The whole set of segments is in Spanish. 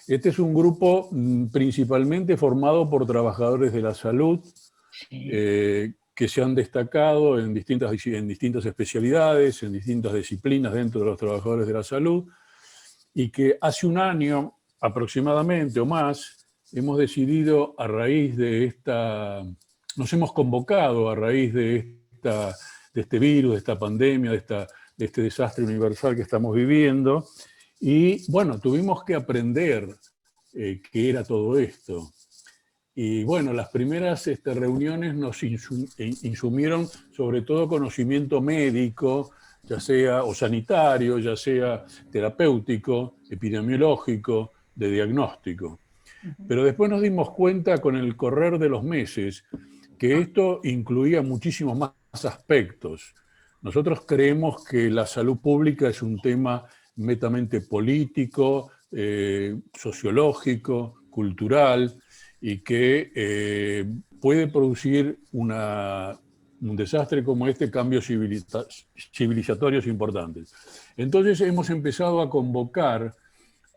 Este es un grupo principalmente formado por trabajadores de la salud, Sí. que se han destacado en distintas especialidades, en distintas disciplinas dentro de los trabajadores de la salud, y que hace un año aproximadamente o más hemos decidido a raíz de nos hemos convocado a raíz de este virus, de esta pandemia, de este desastre universal que estamos viviendo, y bueno, tuvimos que aprender qué era todo esto. Y bueno, las primeras reuniones nos insumieron sobre todo conocimiento médico, ya sea o sanitario, ya sea terapéutico, epidemiológico, de diagnóstico. Pero después nos dimos cuenta con el correr de los meses que esto incluía muchísimos más aspectos. Nosotros creemos que la salud pública es un tema netamente político, sociológico, cultural, y que puede producir un desastre como este, cambios civilizatorios importantes. Entonces hemos empezado a convocar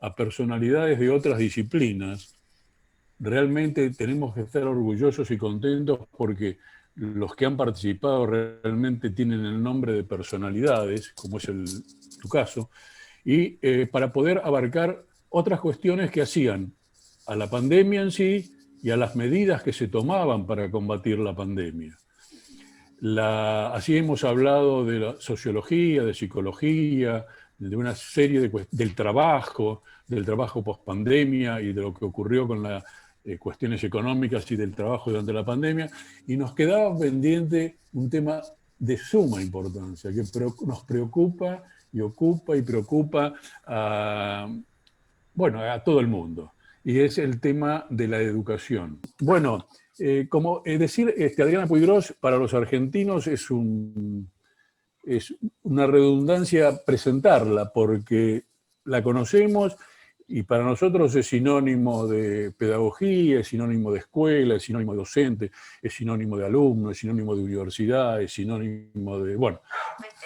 a personalidades de otras disciplinas. Realmente tenemos que estar orgullosos y contentos porque los que han participado realmente tienen el nombre de personalidades, como es tu caso, y para poder abarcar otras cuestiones que hacían a la pandemia en sí y a las medidas que se tomaban para combatir la pandemia. Así hemos hablado de la sociología, de psicología, de una serie del trabajo post-pandemia y de lo que ocurrió con las cuestiones económicas y del trabajo durante la pandemia, y nos quedaba pendiente un tema de suma importancia, que nos preocupa y ocupa y preocupa a todo el mundo, y es el tema de la educación. Bueno, como decir, Adriana Puigros para los argentinos es una redundancia presentarla, porque la conocemos y para nosotros es sinónimo de pedagogía, es sinónimo de escuela, es sinónimo de docente, es sinónimo de alumno, es sinónimo de universidad, es sinónimo de, bueno,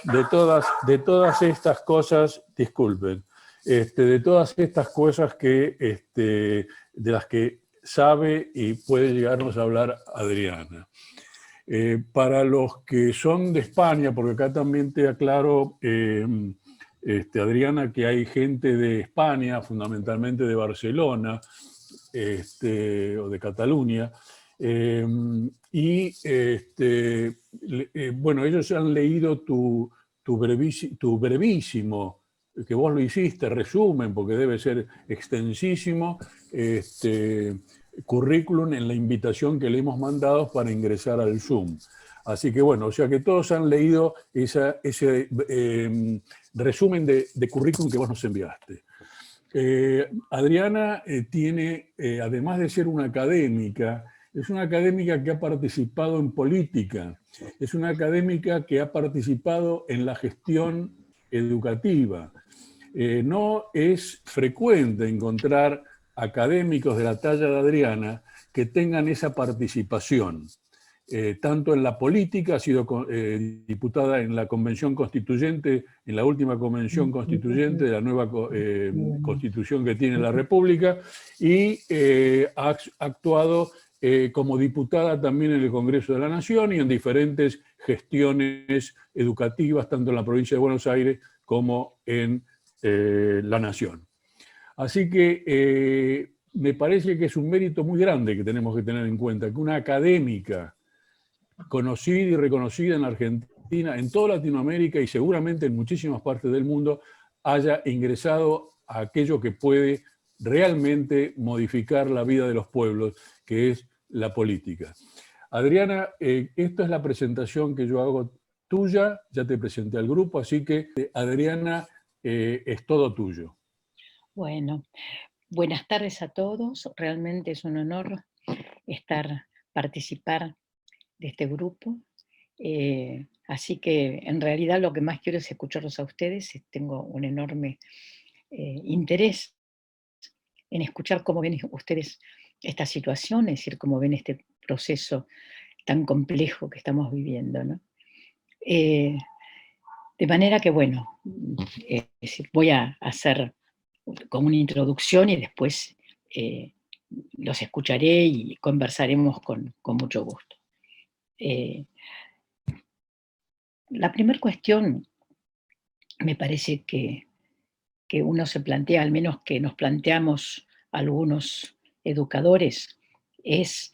de todas estas cosas, disculpen, de todas estas cosas de las que sabe y puede llegarnos a hablar Adriana. Para los que son de España, porque acá también te aclaro, Adriana, que hay gente de España, fundamentalmente de Barcelona, o de Cataluña, y bueno, ellos han leído tu brevísimo, que vos lo hiciste, resumen, porque debe ser extensísimo, currículum en la invitación que le hemos mandado para ingresar al Zoom. Así que bueno, o sea que todos han leído ese resumen de currículum que vos nos enviaste. Adriana tiene, además de ser una académica, es una académica que ha participado en política, es una académica que ha participado en la gestión educativa. No es frecuente encontrar académicos de la talla de Adriana que tengan esa participación. Tanto en la política, ha sido diputada en la Convención Constituyente, en la última Convención Constituyente de la nueva Constitución que tiene la República, y ha actuado como diputada también en el Congreso de la Nación y en diferentes gestiones educativas, tanto en la provincia de Buenos Aires como en la Nación. Así que me parece que es un mérito muy grande que tenemos que tener en cuenta, que una académica conocida y reconocida en Argentina, en toda Latinoamérica y seguramente en muchísimas partes del mundo, haya ingresado a aquello que puede realmente modificar la vida de los pueblos, que es la política. Adriana, esta es la presentación que yo hago tuya, ya te presenté al grupo, así que Adriana, es todo tuyo. Bueno, buenas tardes a todos. Realmente es un honor participar de este grupo. Así que en realidad lo que más quiero es escucharlos a ustedes. Tengo un enorme interés en escuchar cómo ven ustedes esta situación, es decir, cómo ven este proceso tan complejo que estamos viviendo, ¿no? De manera que, bueno, voy a hacer con una introducción y después los escucharé y conversaremos con mucho gusto. La primera cuestión me parece que uno se plantea, al menos que nos planteamos algunos educadores, es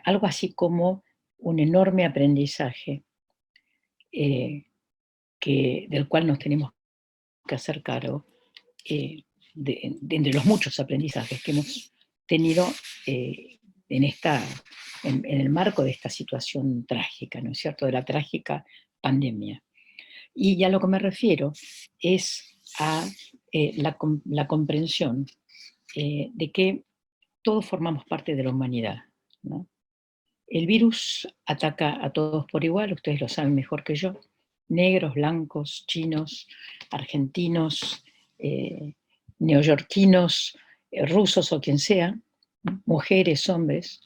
algo así como un enorme aprendizaje del cual nos tenemos que hacer cargo, de entre los muchos aprendizajes que hemos tenido en el marco de esta situación trágica, ¿no es cierto?, de la trágica pandemia. Y a lo que me refiero es a la comprensión de que todos formamos parte de la humanidad, ¿no? El virus ataca a todos por igual, ustedes lo saben mejor que yo, negros, blancos, chinos, argentinos, neoyorquinos, rusos o quien sea, mujeres, hombres.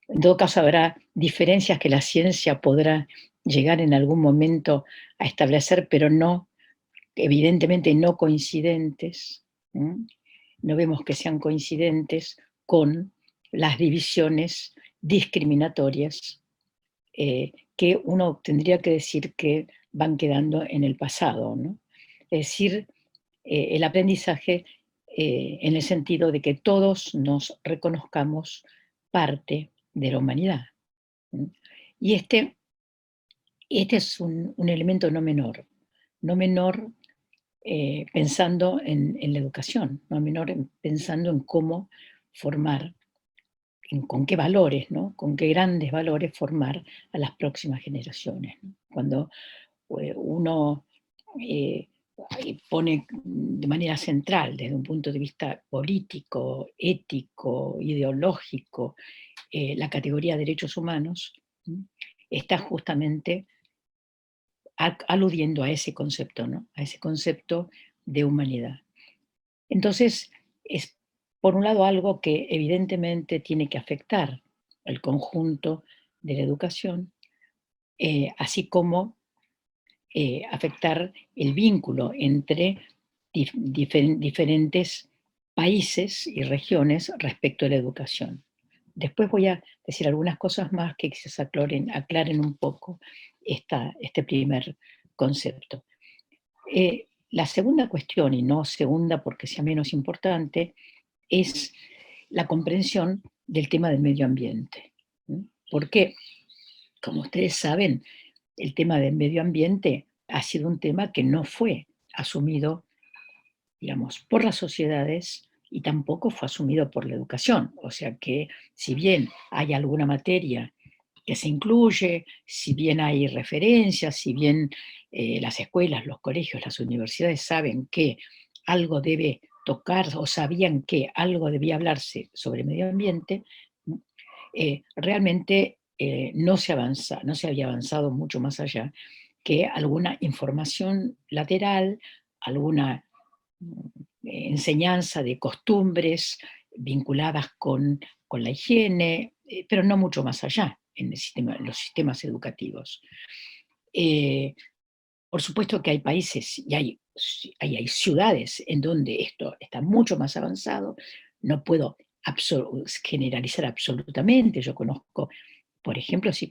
En todo caso habrá diferencias que la ciencia podrá llegar en algún momento a establecer, pero no, evidentemente no coincidentes. No vemos que sean coincidentes con las divisiones discriminatorias que uno tendría que decir que van quedando en el pasado, ¿no? Es decir, el aprendizaje en el sentido de que todos nos reconozcamos parte de la humanidad. Y este es un elemento no menor pensando en la educación, no menor pensando en cómo formar, con qué valores, ¿no? Con qué grandes valores formar a las próximas generaciones, ¿no? Cuando uno pone de manera central, desde un punto de vista político, ético, ideológico, la categoría de derechos humanos, está justamente aludiendo a ese concepto, ¿no? A ese concepto de humanidad. Entonces, es por un lado algo que evidentemente tiene que afectar el conjunto de la educación, así como afectar el vínculo entre diferentes países y regiones respecto a la educación. Después voy a decir algunas cosas más que quizás aclaren un poco este primer concepto. La segunda cuestión, y no segunda porque sea menos importante, es la comprensión del tema del medio ambiente. Porque, como ustedes saben, el tema del medio ambiente ha sido un tema que no fue asumido, digamos, por las sociedades y tampoco fue asumido por la educación. O sea que, si bien hay alguna materia que se incluye, si bien hay referencias, si bien las escuelas, los colegios, las universidades saben que algo debe tocar o sabían que algo debía hablarse sobre medio ambiente, realmente no se había avanzado mucho más allá que alguna información lateral, alguna enseñanza de costumbres vinculadas con la higiene, pero no mucho más allá en los sistemas educativos. Por supuesto que hay países y hay ciudades en donde esto está mucho más avanzado. No puedo generalizar absolutamente. Yo conozco, por ejemplo, sé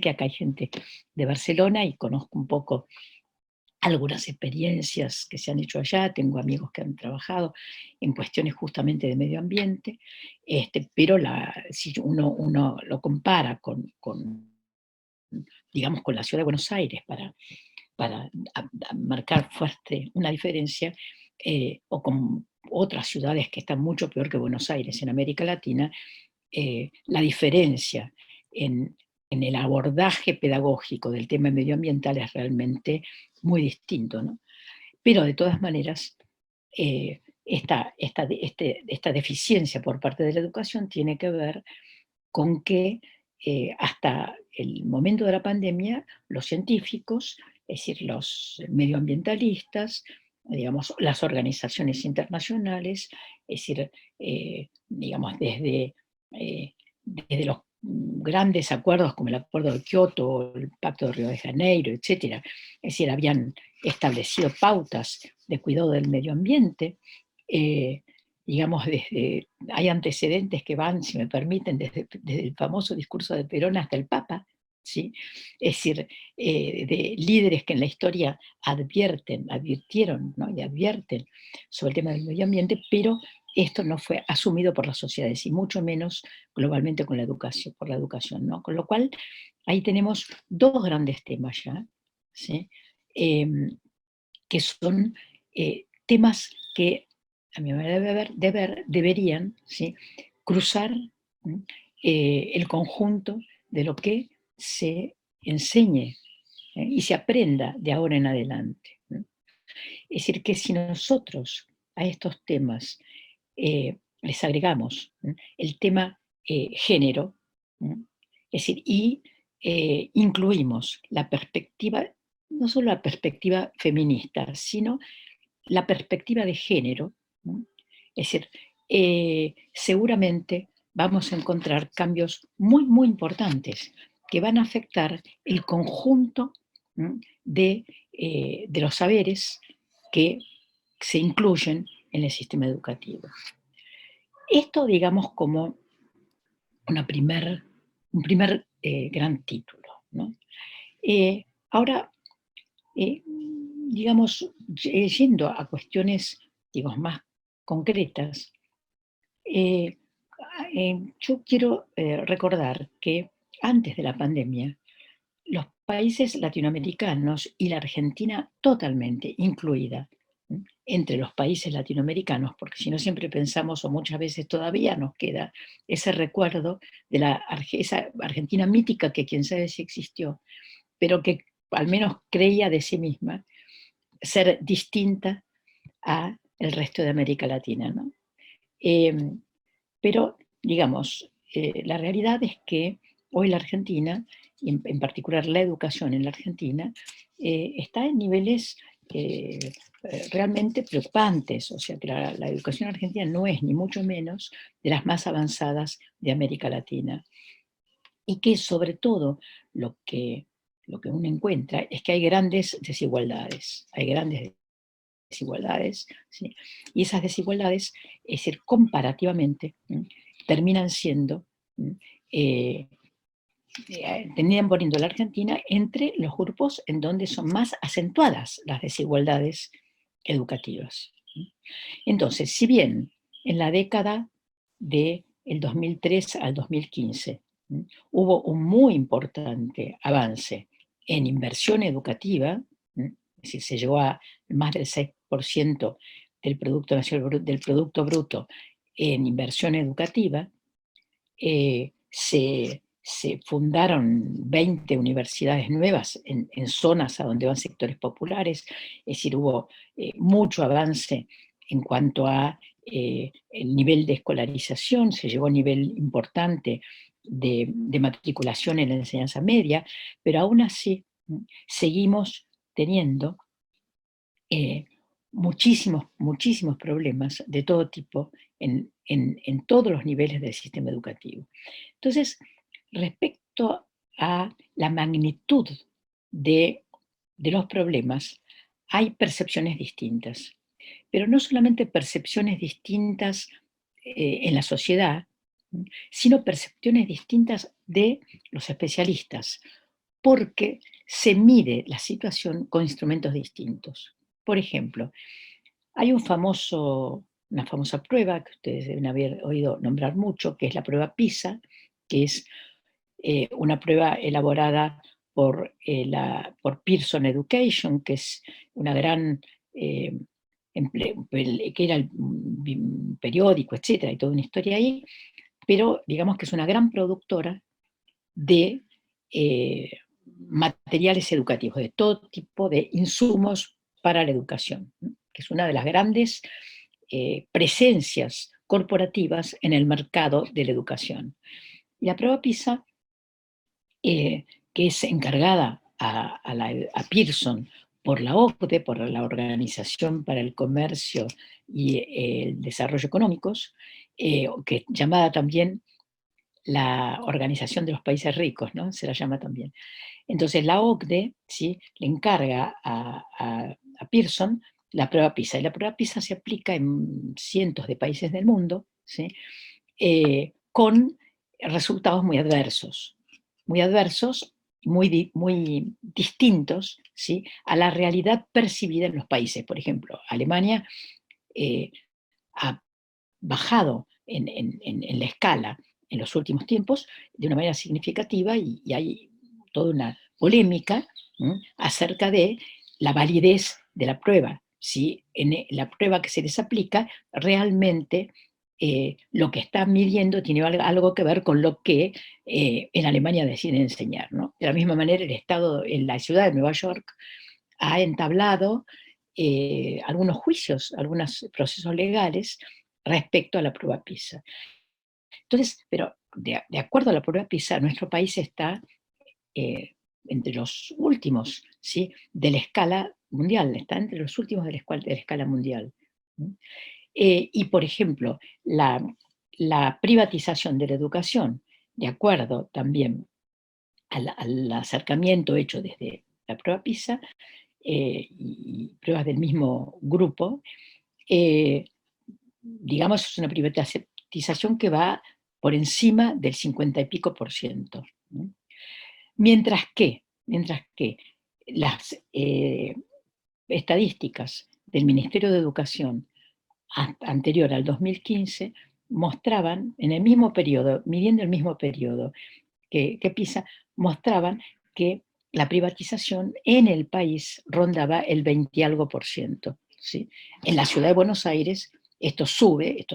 que acá hay gente de Barcelona y conozco un poco algunas experiencias que se han hecho allá, tengo amigos que han trabajado en cuestiones justamente de medio ambiente, pero si uno lo compara digamos, con la ciudad de Buenos Aires para marcar fuerte una diferencia, o con otras ciudades que están mucho peor que Buenos Aires en América Latina, la diferencia en el abordaje pedagógico del tema medioambiental es realmente muy distinto, ¿no? Pero de todas maneras, esta deficiencia por parte de la educación tiene que ver con que hasta el momento de la pandemia, los científicos, es decir, los medioambientalistas, digamos, las organizaciones internacionales, es decir, digamos, desde los grandes acuerdos como el Acuerdo de Kioto, el Pacto de Río de Janeiro, etc. Es decir, habían establecido pautas de cuidado del medio ambiente. Digamos, hay antecedentes que van, si me permiten, desde el famoso discurso de Perón hasta el Papa, ¿sí? Es decir, de líderes que en la historia advirtieron, ¿no? Y advierten sobre el tema del medio ambiente, pero esto no fue asumido por las sociedades, y mucho menos globalmente con la educación, por la educación, ¿no? Con lo cual, ahí tenemos dos grandes temas ya, ¿sí? Que son temas que, a mi manera de ver, deberían, ¿sí?, cruzar el conjunto de lo que se enseñe y se aprenda de ahora en adelante, ¿no? Es decir, que si nosotros a estos temas les agregamos el tema género, es decir, y incluimos la perspectiva, no solo la perspectiva feminista, sino la perspectiva de género, ¿no? Es decir, seguramente vamos a encontrar cambios muy, muy importantes que van a afectar el conjunto, ¿no?, de los saberes que se incluyen en el sistema educativo. Esto, digamos, como un primer gran título, ¿no? Ahora, digamos, yendo a cuestiones, digamos, más concretas, yo quiero recordar que antes de la pandemia, los países latinoamericanos y la Argentina totalmente incluida entre los países latinoamericanos, porque si no siempre pensamos, o muchas veces todavía nos queda ese recuerdo de esa Argentina mítica que quién sabe si existió, pero que al menos creía de sí misma ser distinta a el resto de América Latina, ¿no? Pero, digamos, la realidad es que hoy la Argentina, y en particular la educación en la Argentina, está en niveles realmente preocupantes. O sea, que la educación argentina no es ni mucho menos de las más avanzadas de América Latina. Y que sobre todo lo que uno encuentra es que hay grandes desigualdades, ¿sí? Y esas desigualdades, es decir, comparativamente, terminan siendo, terminan poniendo a la Argentina entre los grupos en donde son más acentuadas las desigualdades educativas. Entonces, si bien en la década del 2003 al 2015 hubo un muy importante avance en inversión educativa, es decir, se llegó a más del 6% del Producto Nacional del Producto Bruto en inversión educativa, se fundaron 20 universidades nuevas en zonas a donde van sectores populares, es decir, hubo mucho avance en cuanto a el nivel de escolarización, se llegó a un nivel importante de matriculación en la enseñanza media, pero aún así seguimos teniendo muchísimos problemas de todo tipo en todos los niveles del sistema educativo. Entonces, respecto a la magnitud de los problemas, hay percepciones distintas, pero no solamente percepciones distintas en la sociedad, sino percepciones distintas de los especialistas, porque se mide la situación con instrumentos distintos. Por ejemplo, hay una famosa prueba que ustedes deben haber oído nombrar mucho, que es la prueba PISA, que es una prueba elaborada por Pearson Education, que es una gran, que era un periódico, etcétera, y toda una historia ahí, pero digamos que es una gran productora de materiales educativos, de todo tipo de insumos para la educación, que es una de las grandes presencias corporativas en el mercado de la educación. Y la prueba PISA, que es encargada a Pearson por la OCDE, por la Organización para el Comercio y el Desarrollo Económicos, que es llamada también la Organización de los Países Ricos, ¿no? Se la llama también. Entonces la OCDE, ¿sí?, le encarga a Pearson la prueba PISA. Y la prueba PISA se aplica en cientos de países del mundo, ¿sí? Con resultados muy adversos, muy distintos, ¿sí?, a la realidad percibida en los países. Por ejemplo, Alemania ha bajado en la escala en los últimos tiempos de una manera significativa, y hay toda una polémica acerca de la validez de la prueba, si en la prueba que se les aplica realmente lo que está midiendo tiene algo que ver con lo que en Alemania deciden enseñar, ¿no? De la misma manera, el Estado en la ciudad de Nueva York ha entablado algunos juicios, algunos procesos legales respecto a la prueba PISA. Entonces, pero de acuerdo a la prueba PISA, nuestro país está eh, entre los últimos, ¿sí?, de la escala mundial, está entre los últimos de la escala mundial. Y, por ejemplo, la privatización de la educación, de acuerdo también al acercamiento hecho desde la prueba PISA, y pruebas del mismo grupo, digamos, es una privatización que va por encima del 50 y pico por ciento. ¿No? Mientras que las estadísticas del Ministerio de Educación anterior al 2015 mostraban, en el mismo periodo, midiendo el mismo periodo que PISA, mostraban que la privatización en el país rondaba el 20 y algo por ciento. ¿Sí? En la ciudad de Buenos Aires esto sube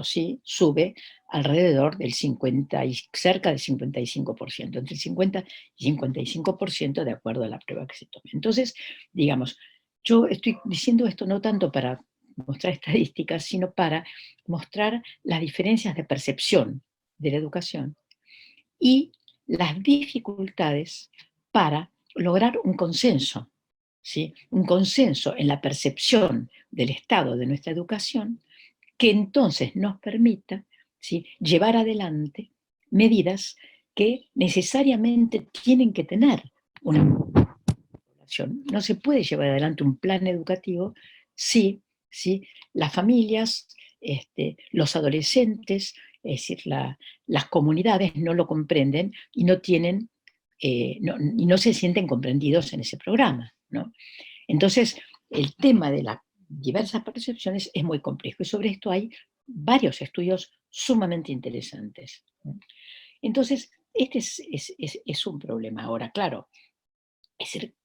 alrededor del 50 y cerca del 55%, entre el 50 y 55% de acuerdo a la prueba que se tome. Entonces, digamos, yo estoy diciendo esto no tanto para mostrar estadísticas, sino para mostrar las diferencias de percepción de la educación y las dificultades para lograr un consenso, ¿sí?, un consenso en la percepción del estado de nuestra educación que entonces nos permita, ¿sí?, llevar adelante medidas que necesariamente tienen que tener una población. No se puede llevar adelante un plan educativo si, las familias, los adolescentes, es decir, las comunidades no lo comprenden y no tienen, y no se sienten comprendidos en ese programa, ¿no? Entonces, el tema de las diversas percepciones es muy complejo y sobre esto hay varios estudios sumamente interesantes. Entonces, este es un problema. Ahora, claro, es decir,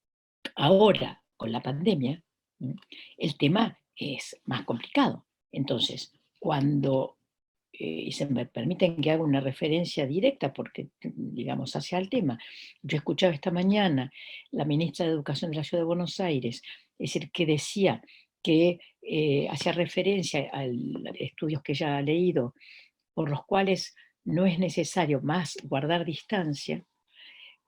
ahora con la pandemia, el tema es más complicado. Entonces, cuando, y se me permiten que haga una referencia directa porque, digamos, hacia el tema, yo escuchaba esta mañana la ministra de Educación de la Ciudad de Buenos Aires, es decir, que decía que hacía referencia a estudios que ella ha leído, por los cuales no es necesario más guardar distancia,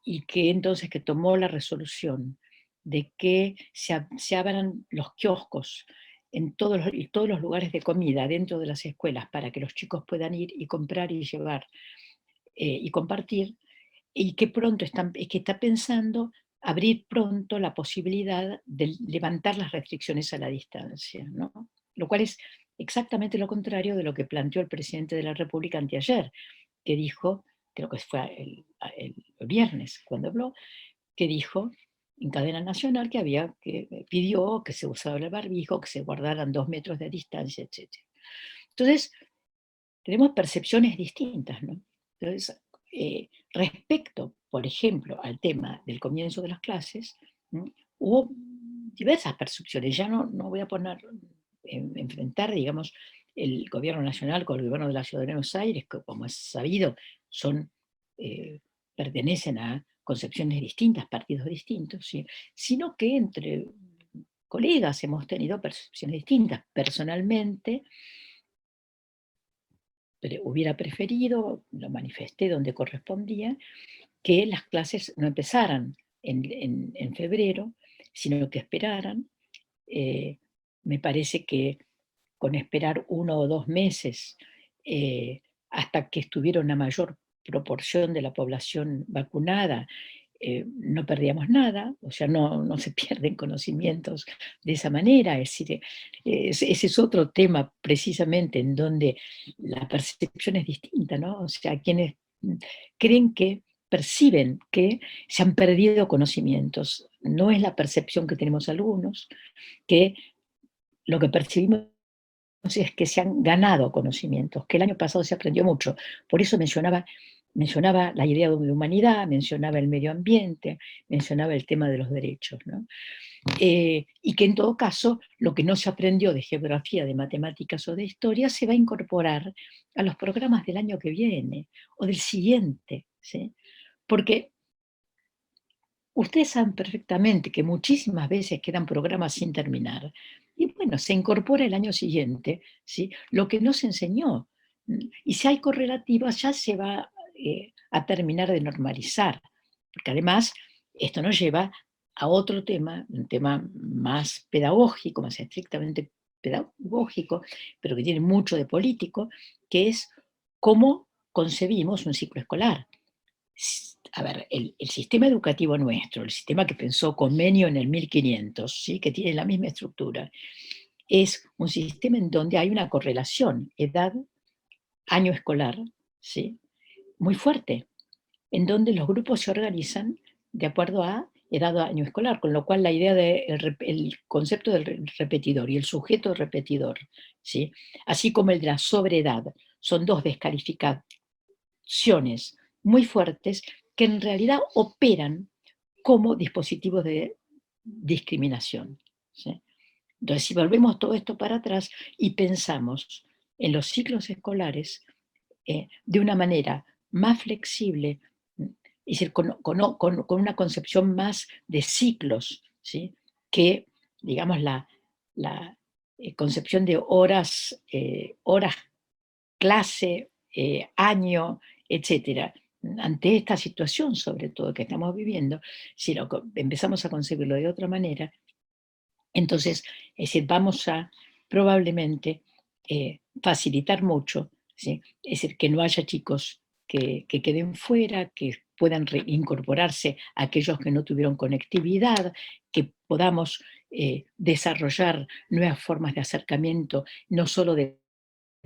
y que entonces que tomó la resolución de que se abran los kioscos en todos los lugares de comida dentro de las escuelas para que los chicos puedan ir y comprar y llevar y compartir, y que pronto que está pensando abrir pronto la posibilidad de levantar las restricciones a la distancia, ¿no? Lo cual es exactamente lo contrario de lo que planteó el presidente de la República anteayer, que dijo, creo que fue el viernes cuando habló, que dijo en cadena nacional que pidió que se usara el barbijo, que se guardaran 2 metros de distancia, etc. Entonces, tenemos percepciones distintas, ¿no? Entonces, respecto, por ejemplo, al tema del comienzo de las clases, ¿no?, hubo diversas percepciones. Ya no voy a enfrentar, digamos, el gobierno nacional con el gobierno de la Ciudad de Buenos Aires, que, como es sabido, eh, pertenecen a concepciones distintas, partidos distintos, ¿sí?, sino que entre colegas hemos tenido percepciones distintas. Personalmente, hubiera preferido, lo manifesté donde correspondía, que las clases no empezaran en febrero, sino que esperaran. Me parece que con esperar 1 o 2 meses hasta que estuviera una mayor proporción de la población vacunada, no perdíamos nada, o sea, no se pierden conocimientos de esa manera, es decir, ese es otro tema precisamente en donde la percepción es distinta, ¿no? O sea, quienes creen que perciben que se han perdido conocimientos. No es la percepción que tenemos algunos, que lo que percibimos es que se han ganado conocimientos, que el año pasado se aprendió mucho. Por eso mencionaba la idea de humanidad, mencionaba el medio ambiente, mencionaba el tema de los derechos, ¿no? Y que en todo caso lo que no se aprendió de geografía, de matemáticas o de historia se va a incorporar a los programas del año que viene o del siguiente, ¿sí? Porque ustedes saben perfectamente que muchísimas veces quedan programas sin terminar. Y bueno, se incorpora el año siguiente, ¿sí?, lo que no se enseñó. Y si hay correlativas, ya se va a terminar de normalizar. Porque además, esto nos lleva a otro tema, un tema más pedagógico, más estrictamente pedagógico, pero que tiene mucho de político, que es cómo concebimos un ciclo escolar. A ver, el sistema educativo nuestro, el sistema que pensó Comenius en el 1500, ¿sí?, que tiene la misma estructura, es un sistema en donde hay una correlación edad-año escolar, ¿sí?, muy fuerte, en donde los grupos se organizan de acuerdo a edad-año escolar, con lo cual la idea del concepto del repetidor y el sujeto repetidor, ¿sí?, así como el de la sobreedad, son dos descalificaciones muy fuertes que en realidad operan como dispositivos de discriminación, ¿sí? Entonces, si volvemos todo esto para atrás y pensamos en los ciclos escolares de una manera más flexible, es decir, con una concepción más de ciclos, ¿sí?, que, digamos, la concepción de horas, clase, año, etcétera. Ante esta situación, sobre todo, que estamos viviendo, si empezamos a concebirlo de otra manera, entonces, es decir, vamos a probablemente facilitar mucho, ¿sí?, es decir, que no haya chicos que queden fuera, que puedan reincorporarse a aquellos que no tuvieron conectividad, que podamos desarrollar nuevas formas de acercamiento, no solo de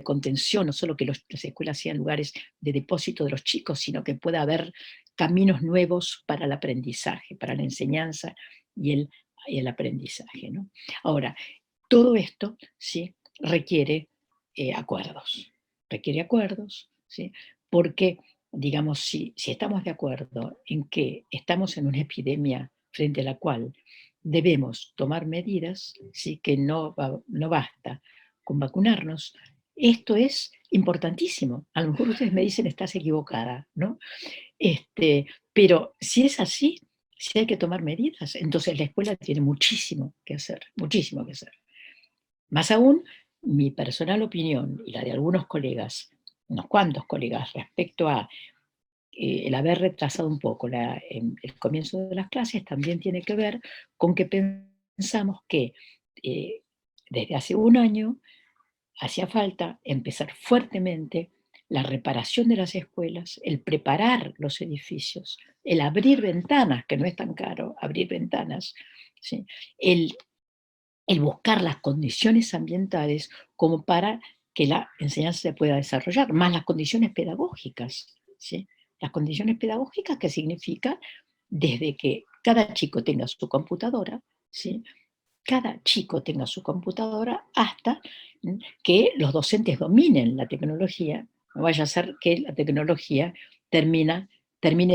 contención, no solo que las escuelas sean lugares de depósito de los chicos, sino que pueda haber caminos nuevos para el aprendizaje, para la enseñanza y el aprendizaje, ¿no? Ahora, todo esto, ¿sí?, requiere acuerdos, ¿sí?, porque, digamos, si estamos de acuerdo en que estamos en una epidemia frente a la cual debemos tomar medidas, ¿sí?, que no basta con vacunarnos, esto es importantísimo. A lo mejor ustedes me dicen, estás equivocada, ¿no? Pero si es así, si hay que tomar medidas, entonces la escuela tiene muchísimo que hacer, muchísimo que hacer. Más aún, mi personal opinión y la de algunos colegas, unos cuantos colegas, respecto a el haber retrasado un poco el comienzo de las clases, también tiene que ver con que pensamos que desde hace un año hacía falta empezar fuertemente la reparación de las escuelas, el preparar los edificios, el abrir ventanas, que no es tan caro, abrir ventanas, ¿sí?, el buscar las condiciones ambientales como para que la enseñanza se pueda desarrollar, más las condiciones pedagógicas, ¿sí? Las condiciones pedagógicas, que significa desde que cada chico tenga su computadora, ¿sí?, cada chico tenga su computadora, hasta que los docentes dominen la tecnología. No vaya a ser que la tecnología termine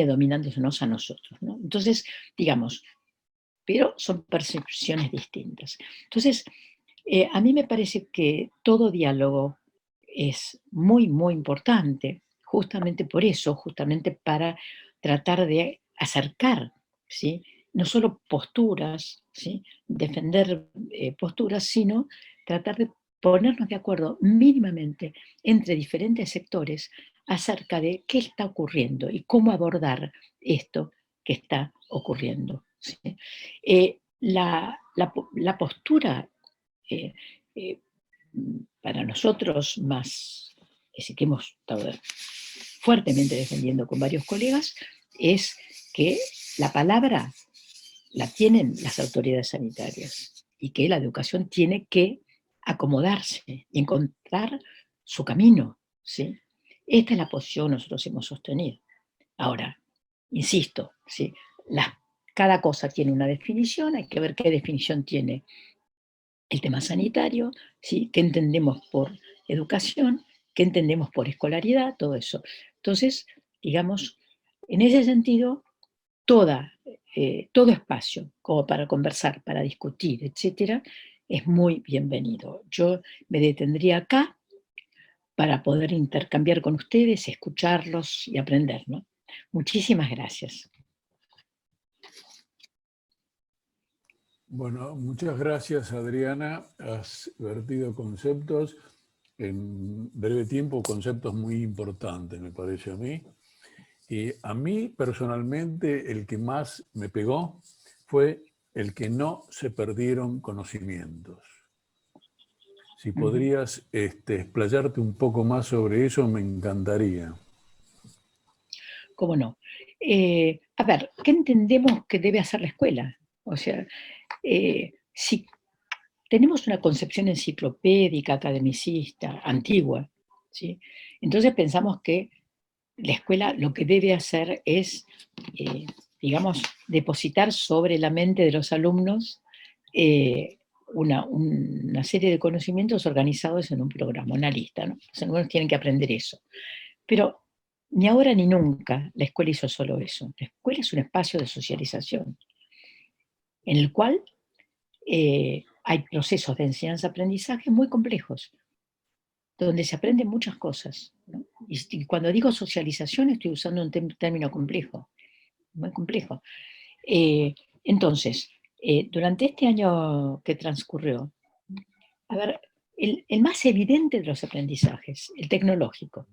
dominándonos a nosotros, ¿no? Entonces, digamos, pero son percepciones distintas. Entonces, a mí me parece que todo diálogo es muy, muy importante, justamente por eso, justamente para tratar de acercar, ¿sí?, no solo posturas, ¿sí?, defender posturas, sino tratar de ponernos de acuerdo mínimamente entre diferentes sectores acerca de qué está ocurriendo y cómo abordar esto que está ocurriendo, ¿sí? La postura eh, eh, para nosotros más, que hemos estado fuertemente defendiendo con varios colegas, es que la palabra la tienen las autoridades sanitarias y que la educación tiene que acomodarse y encontrar su camino, ¿sí? Esta es la posición que nosotros hemos sostenido. Ahora, insisto, ¿sí? Cada cosa tiene una definición, hay que ver qué definición tiene el tema sanitario, ¿sí? ¿Qué entendemos por educación? ¿Qué entendemos por escolaridad? Todo eso. Entonces, digamos, en ese sentido, todo espacio como para conversar, para discutir, etcétera, es muy bienvenido. Yo me detendría acá para poder intercambiar con ustedes, escucharlos y aprender, ¿no? Muchísimas gracias. Bueno, muchas gracias, Adriana. Has vertido conceptos en breve tiempo, conceptos muy importantes, me parece a mí. Y a mí, personalmente, el que más me pegó fue el que no se perdieron conocimientos. Si podrías explayarte un poco más sobre eso, me encantaría. ¿Cómo no? A ver, ¿qué entendemos que debe hacer la escuela? O sea, si tenemos una concepción enciclopédica, academicista, antigua, ¿sí? Entonces pensamos que la escuela lo que debe hacer es, digamos, depositar sobre la mente de los alumnos una serie de conocimientos organizados en un programa, una lista, ¿no? Los alumnos tienen que aprender eso. Pero ni ahora ni nunca la escuela hizo solo eso. La escuela es un espacio de socialización en el cual hay procesos de enseñanza-aprendizaje muy complejos, donde se aprenden muchas cosas, ¿no? Y cuando digo socialización estoy usando un término complejo, muy complejo. Entonces, durante este año que transcurrió, a ver, el más evidente de los aprendizajes, el tecnológico.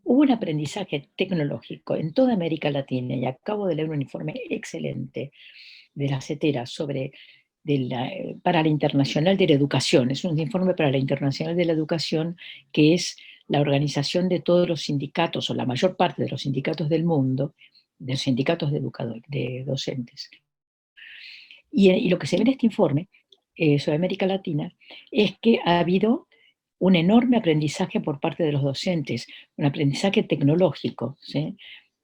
Hubo un aprendizaje tecnológico en toda América Latina, y acabo de leer un informe excelente de la CETERA para la Internacional de la Educación. Es un informe para la Internacional de la Educación, que es la organización de todos los sindicatos, o la mayor parte de los sindicatos del mundo, de los sindicatos de educadores, de docentes. Y lo que se ve en este informe sobre América Latina es que ha habido un enorme aprendizaje por parte de los docentes, un aprendizaje tecnológico, ¿sí?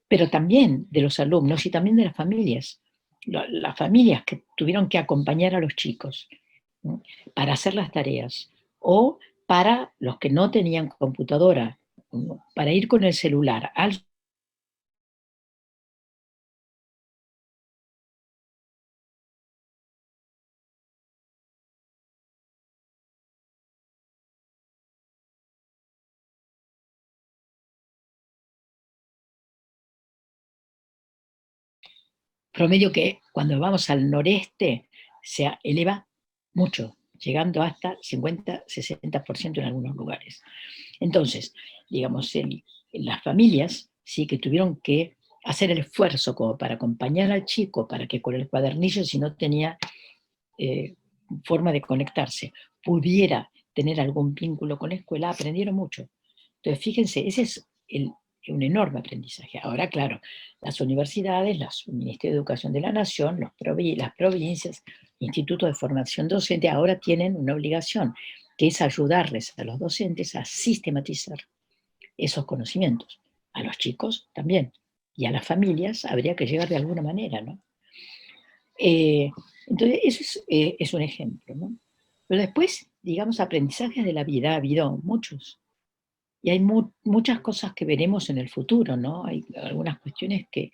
Pero también de los alumnos y también de las familias. Las familias que tuvieron que acompañar a los chicos, ¿no? Para hacer las tareas, o para los que no tenían computadora, ¿no? Para ir con el celular al promedio, que cuando vamos al noreste se eleva mucho, llegando hasta 50-60% en algunos lugares. Entonces, digamos, las familias sí que tuvieron que hacer el esfuerzo como para acompañar al chico, para que con el cuadernillo, si no tenía forma de conectarse, pudiera tener algún vínculo con la escuela, aprendieron mucho. Entonces, fíjense, ese es un enorme aprendizaje. Ahora, claro, las universidades, el Ministerio de Educación de la Nación, las provincias, institutos de formación docente, ahora tienen una obligación, que es ayudarles a los docentes a sistematizar esos conocimientos. A los chicos también. Y a las familias habría que llegar de alguna manera, ¿no? Entonces, eso es un ejemplo, ¿no? Pero después, digamos, aprendizajes de la vida, ha habido muchos. Y hay muchas cosas que veremos en el futuro, ¿no? Hay algunas cuestiones que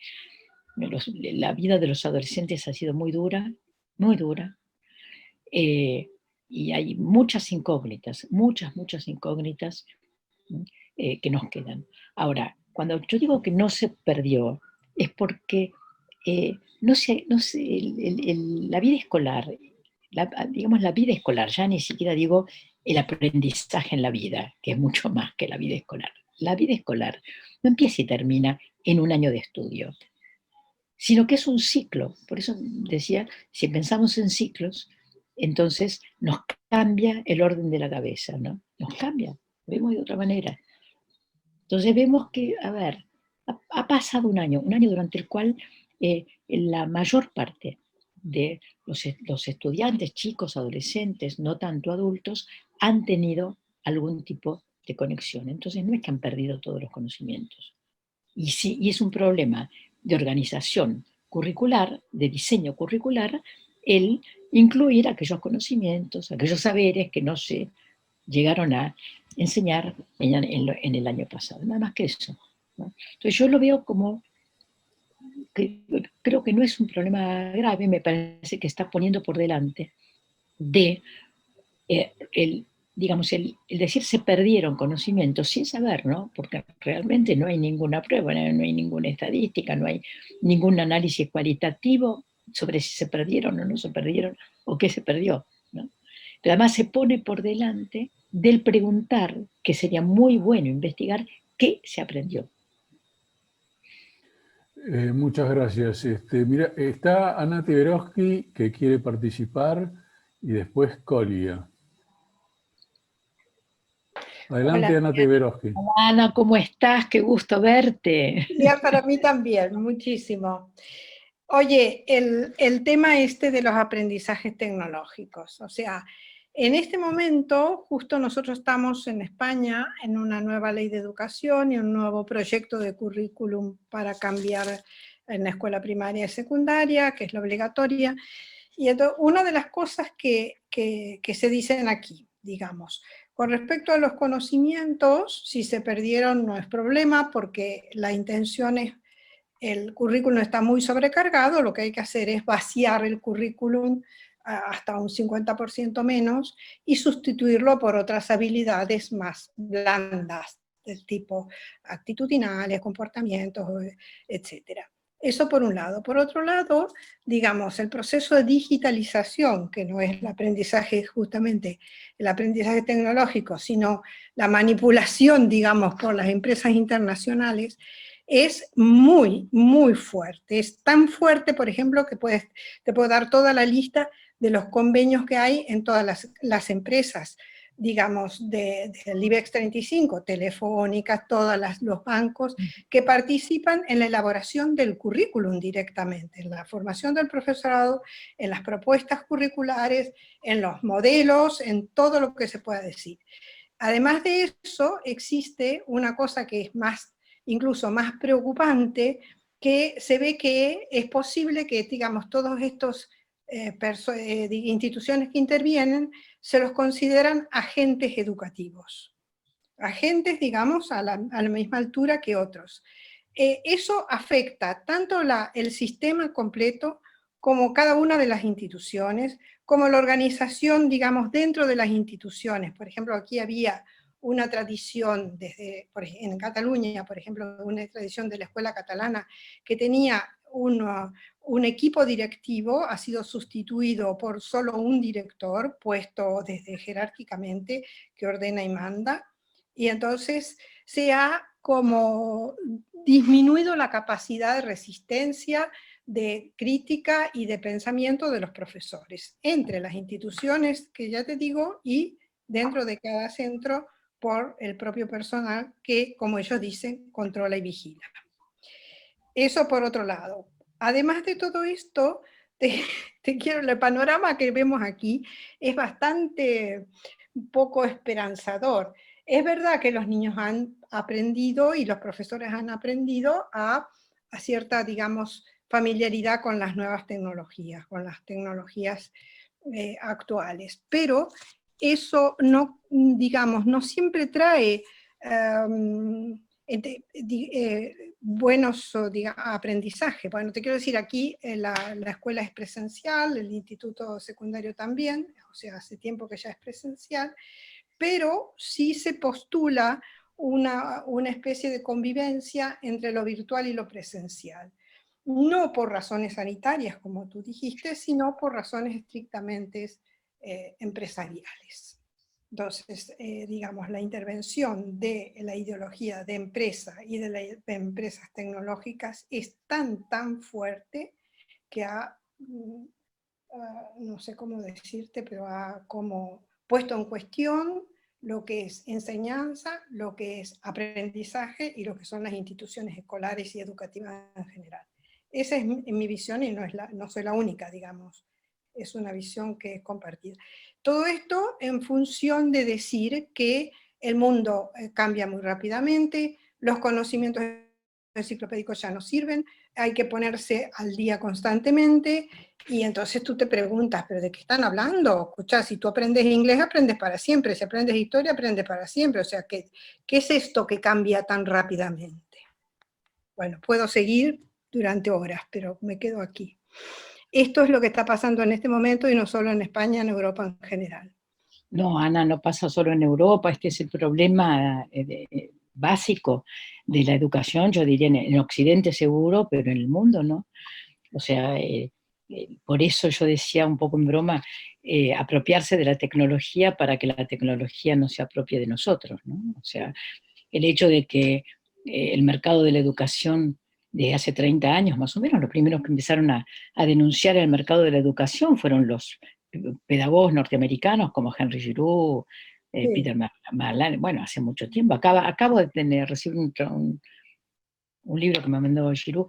la vida de los adolescentes ha sido muy dura, muy dura. Y hay muchas incógnitas, muchas incógnitas que nos quedan. Ahora, cuando yo digo que no se perdió, es porque no sé, la vida escolar, digamos la vida escolar, ya ni siquiera digo el aprendizaje en la vida, que es mucho más que la vida escolar. La vida escolar no empieza y termina en un año de estudio, sino que es un ciclo. Por eso decía, si pensamos en ciclos, entonces nos cambia el orden de la cabeza, ¿no? Nos cambia, lo vemos de otra manera. Entonces vemos que, a ver, ha pasado un año durante el cual la mayor parte de los estudiantes, chicos, adolescentes, no tanto adultos, han tenido algún tipo de conexión. Entonces no es que han perdido todos los conocimientos. Y es un problema de organización curricular, de diseño curricular, el incluir aquellos conocimientos, aquellos saberes que no se llegaron a enseñar en el año pasado. Nada más que eso, ¿no? Entonces yo lo veo como que creo que no es un problema grave, me parece que está poniendo por delante de digamos, el decir se perdieron conocimientos sin saber, ¿no? Porque realmente no hay ninguna prueba, no hay ninguna estadística, no hay ningún análisis cualitativo sobre si se perdieron o no se perdieron o qué se perdió, ¿no? Pero además se pone por delante del preguntar, que sería muy bueno investigar qué se aprendió. Muchas gracias. Mira, está Ana Tiberoski, que quiere participar, y después Colia. Adelante, Hola, Ana Tiberoski. Ana, ¿cómo estás? Qué gusto verte. ya para mí también, muchísimo. Oye, el tema este de los aprendizajes tecnológicos, o sea, en este momento justo nosotros estamos en España en una nueva ley de educación y un nuevo proyecto de currículum para cambiar en la escuela primaria y secundaria, que es la obligatoria, y entonces, una de las cosas que se dicen aquí, digamos, con respecto a los conocimientos, si se perdieron no es problema porque la intención es, el currículum está muy sobrecargado, lo que hay que hacer es vaciar el currículum hasta un 50% menos y sustituirlo por otras habilidades más blandas, del tipo actitudinales, comportamientos, etcétera. Eso por un lado. Por otro lado, digamos, el proceso de digitalización, que no es el aprendizaje justamente, el aprendizaje tecnológico, sino la manipulación, digamos, por las empresas internacionales, es muy, muy fuerte. Es tan fuerte, por ejemplo, que te puedo dar toda la lista de los convenios que hay en todas las empresas, digamos, del IBEX 35, Telefónica, todos los bancos que participan en la elaboración del currículum directamente, en la formación del profesorado, en las propuestas curriculares, en los modelos, en todo lo que se pueda decir. Además de eso, existe una cosa que es incluso más preocupante, que se ve que es posible que, digamos, todos estos instituciones que intervienen se los consideran agentes educativos. Agentes, digamos, a la misma altura que otros. Eso afecta tanto el sistema completo como cada una de las instituciones, como la organización, digamos, dentro de las instituciones. Por ejemplo, aquí había una tradición, en Cataluña, por ejemplo, una tradición de la escuela catalana que tenía un equipo directivo, ha sido sustituido por solo un director, puesto desde jerárquicamente, que ordena y manda, y entonces se ha como disminuido la capacidad de resistencia, de crítica y de pensamiento de los profesores, entre las instituciones que ya te digo, y dentro de cada centro por el propio personal que, como ellos dicen, controla y vigila. Eso por otro lado. Además de todo esto, el panorama que vemos aquí es bastante poco esperanzador. Es verdad que los niños han aprendido y los profesores han aprendido a cierta, digamos, familiaridad con las nuevas tecnologías, con las tecnologías actuales, pero eso no, digamos, no siempre trae buenos aprendizajes. Bueno, te quiero decir, aquí la escuela es presencial, el instituto secundario también, o sea, hace tiempo que ya es presencial, pero sí se postula una especie de convivencia entre lo virtual y lo presencial. No por razones sanitarias, como tú dijiste, sino por razones estrictamente empresariales. Entonces, digamos, la intervención de la ideología de empresa y de las empresas tecnológicas es tan fuerte que no sé cómo decirte, pero ha como puesto en cuestión lo que es enseñanza, lo que es aprendizaje y lo que son las instituciones escolares y educativas en general. Esa es mi visión y no soy la única, digamos. Es una visión que es compartida. Todo esto en función de decir que el mundo cambia muy rápidamente, los conocimientos enciclopédicos ya no sirven, hay que ponerse al día constantemente, y entonces tú te preguntas, ¿pero de qué están hablando? Escuchá, si tú aprendes inglés, aprendes para siempre, si aprendes historia, aprendes para siempre, o sea, ¿qué es esto que cambia tan rápidamente? Bueno, puedo seguir durante horas, pero me quedo aquí. Esto es lo que está pasando en este momento, y no solo en España, en Europa en general. No, Ana, no pasa solo en Europa, este es el problema básico de la educación, yo diría en Occidente seguro, pero en el mundo no. O sea, por eso yo decía un poco en broma, apropiarse de la tecnología para que la tecnología no se apropie de nosotros, ¿no? O sea, el hecho de que el mercado de la educación de hace 30 años más o menos, los primeros que empezaron a denunciar el mercado de la educación fueron los pedagogos norteamericanos como Henry Giroux, Sí. Peter Malan, bueno, hace mucho tiempo. Acabo de recibir un libro que me mandó Giroux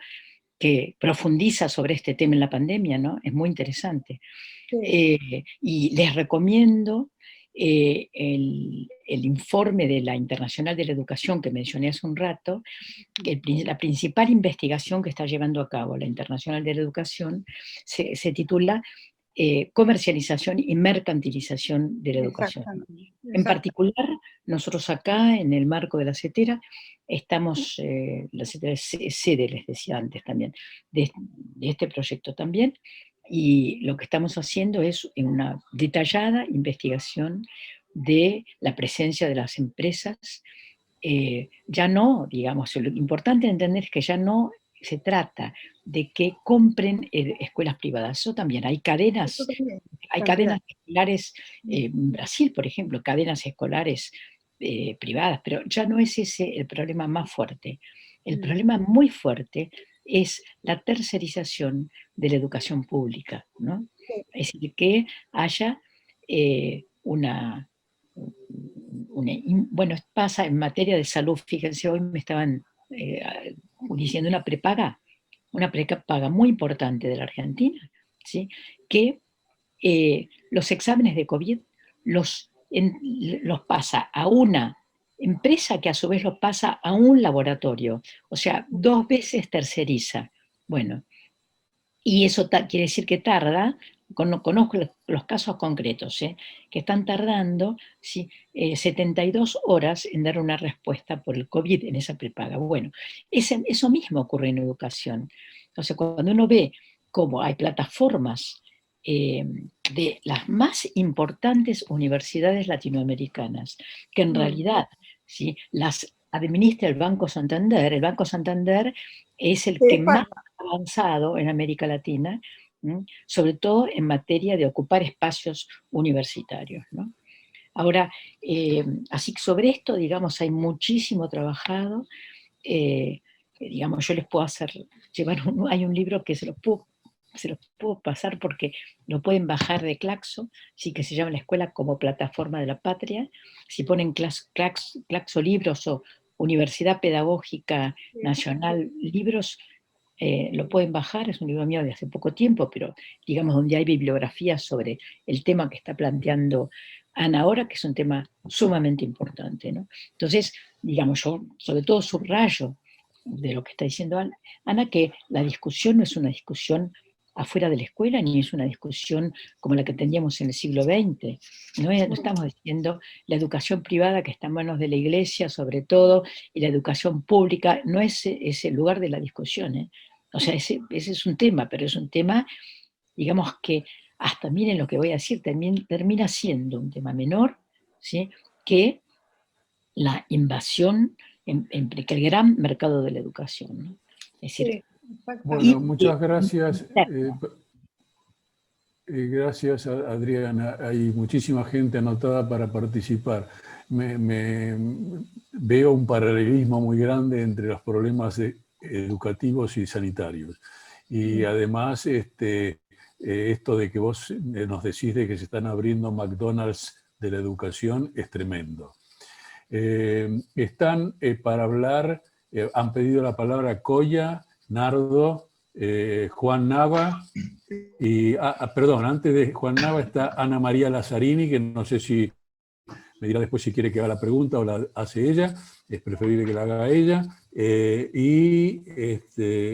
que profundiza sobre este tema en la pandemia, ¿no? Es muy interesante. Sí. Y les recomiendo el informe de la Internacional de la Educación que mencioné hace un rato, que la principal investigación que está llevando a cabo la Internacional de la Educación se titula Comercialización y mercantilización de la educación. Exactamente. En particular, nosotros acá, en el marco de la CETERA, estamos, la CETERA es sede, les decía antes también, de este proyecto también, y lo que estamos haciendo es una detallada investigación de la presencia de las empresas. Ya no, digamos, lo importante entender es que ya no se trata de que compren escuelas privadas, eso también, hay Eso cadenas también, hay cantidad. cadenas escolares, en Brasil, por ejemplo, cadenas escolares privadas, pero ya no es ese el problema más fuerte. El problema muy fuerte es la tercerización de la educación pública, ¿no? Sí. Es decir, que haya bueno, pasa en materia de salud, fíjense, hoy me estaban diciendo una prepaga muy importante de la Argentina, ¿sí? Que los exámenes de COVID los pasa a una empresa que a su vez los pasa a un laboratorio, o sea, 2 veces terceriza. Bueno, y eso quiere decir que tarda, conozco los casos concretos, que están tardando 72 horas en dar una respuesta por el COVID en esa prepaga. Bueno, eso mismo ocurre en educación. Entonces, cuando uno ve cómo hay plataformas de las más importantes universidades latinoamericanas, que en realidad las administra el Banco Santander es el que más avanzado en América Latina, sobre todo en materia de ocupar espacios universitarios, ¿no? Ahora, así que sobre esto, digamos, hay muchísimo trabajado. Digamos, yo les puedo hay un libro que se los puedo pasar porque lo pueden bajar de Claxo, sí, que se llama La Escuela como Plataforma de la Patria. Si ponen Claxo Libros o Universidad Pedagógica Nacional Libros, lo pueden bajar, es un libro mío de hace poco tiempo, pero digamos donde hay bibliografía sobre el tema que está planteando Ana ahora, que es un tema sumamente importante, ¿no? Entonces, digamos, yo sobre todo subrayo de lo que está diciendo Ana, que la discusión no es una discusión afuera de la escuela, ni es una discusión como la que teníamos en el siglo XX. No estamos diciendo la educación privada que está en manos de la iglesia, sobre todo, y la educación pública, no es el lugar de la discusión, ¿eh? O sea, ese es un tema, pero es un tema, digamos que hasta, miren lo que voy a decir, también termina siendo un tema menor, ¿sí?, que la invasión que el gran mercado de la educación, ¿no? Es decir, bueno, muchas gracias. Gracias, Adriana. Hay muchísima gente anotada para participar. Veo un paralelismo muy grande entre los problemas educativos y sanitarios. Y además, esto de que vos nos decís de que se están abriendo McDonald's de la educación es tremendo. Están para hablar, han pedido la palabra Coya, Nardo, Juan Nava, y, perdón, antes de Juan Nava está Ana María Lazzarini, que no sé si me dirá después si quiere que haga la pregunta o la hace ella, es preferible que la haga ella.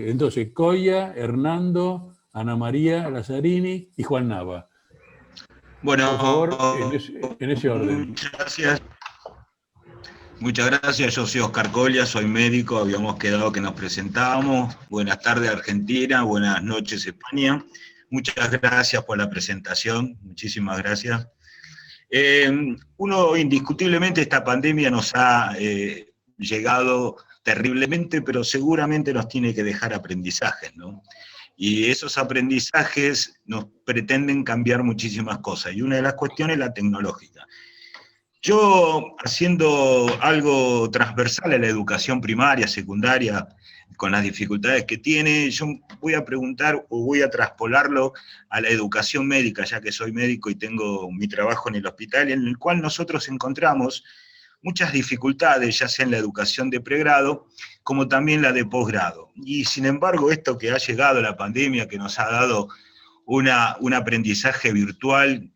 Entonces, Coya, Hernando, Ana María Lazzarini y Juan Nava. Bueno, por favor, en ese orden. Muchas gracias. Muchas gracias, yo soy Oscar Colia, soy médico, habíamos quedado que nos presentábamos. Buenas tardes Argentina, buenas noches España. Muchas gracias por la presentación, muchísimas gracias. Indiscutiblemente esta pandemia nos ha llegado terriblemente, pero seguramente nos tiene que dejar aprendizajes, ¿no? Y esos aprendizajes nos pretenden cambiar muchísimas cosas, y una de las cuestiones es la tecnológica. Yo, haciendo algo transversal a la educación primaria, secundaria, con las dificultades que tiene, yo voy a preguntar o voy a traspolarlo a la educación médica, ya que soy médico y tengo mi trabajo en el hospital, en el cual nosotros encontramos muchas dificultades, ya sea en la educación de pregrado, como también la de posgrado. Y sin embargo, esto que ha llegado, la pandemia, que nos ha dado un aprendizaje virtual,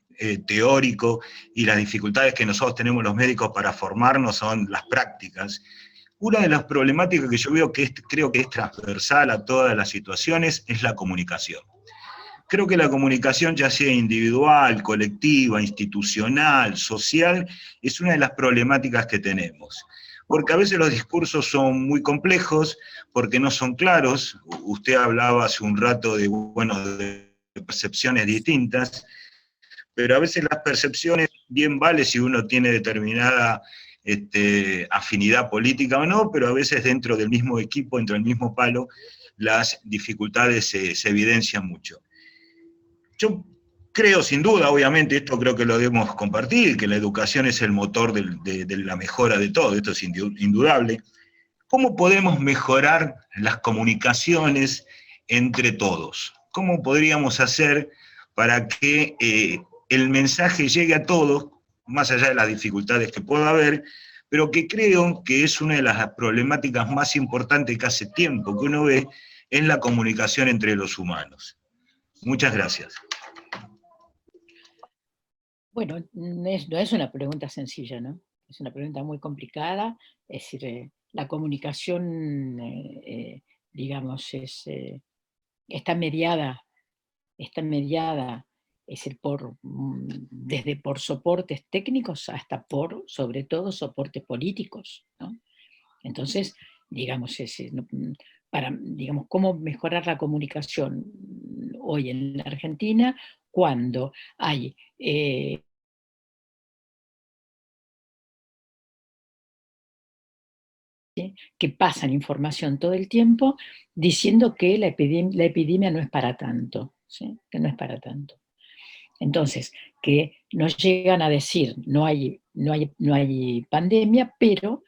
teórico, y las dificultades que nosotros tenemos los médicos para formarnos son las prácticas. Una de las problemáticas que yo veo creo que es transversal a todas las situaciones es la comunicación. Creo que la comunicación, ya sea individual, colectiva, institucional, social, es una de las problemáticas que tenemos. Porque a veces los discursos son muy complejos, porque no son claros. Usted hablaba hace un rato de percepciones distintas, pero a veces las percepciones bien vale si uno tiene determinada afinidad política o no, pero a veces dentro del mismo equipo, dentro del mismo palo, las dificultades se evidencian mucho. Yo creo, sin duda, obviamente, esto creo que lo debemos compartir, que la educación es el motor de la mejora de todo, esto es indudable. ¿Cómo podemos mejorar las comunicaciones entre todos? ¿Cómo podríamos hacer para que el mensaje llegue a todos, más allá de las dificultades que pueda haber, pero que creo que es una de las problemáticas más importantes que hace tiempo que uno ve, es la comunicación entre los humanos? Muchas gracias. Bueno, no es una pregunta sencilla, ¿no? Es una pregunta muy complicada. Es decir, la comunicación, digamos, está mediada, es decir, desde por soportes técnicos hasta por, sobre todo, soportes políticos, ¿no? Entonces, digamos, digamos, ¿cómo mejorar la comunicación hoy en la Argentina cuando hay que pasan información todo el tiempo diciendo que la epidemia no es para tanto, ¿sí? Que no es para tanto. Entonces, que nos llegan a decir no hay pandemia, pero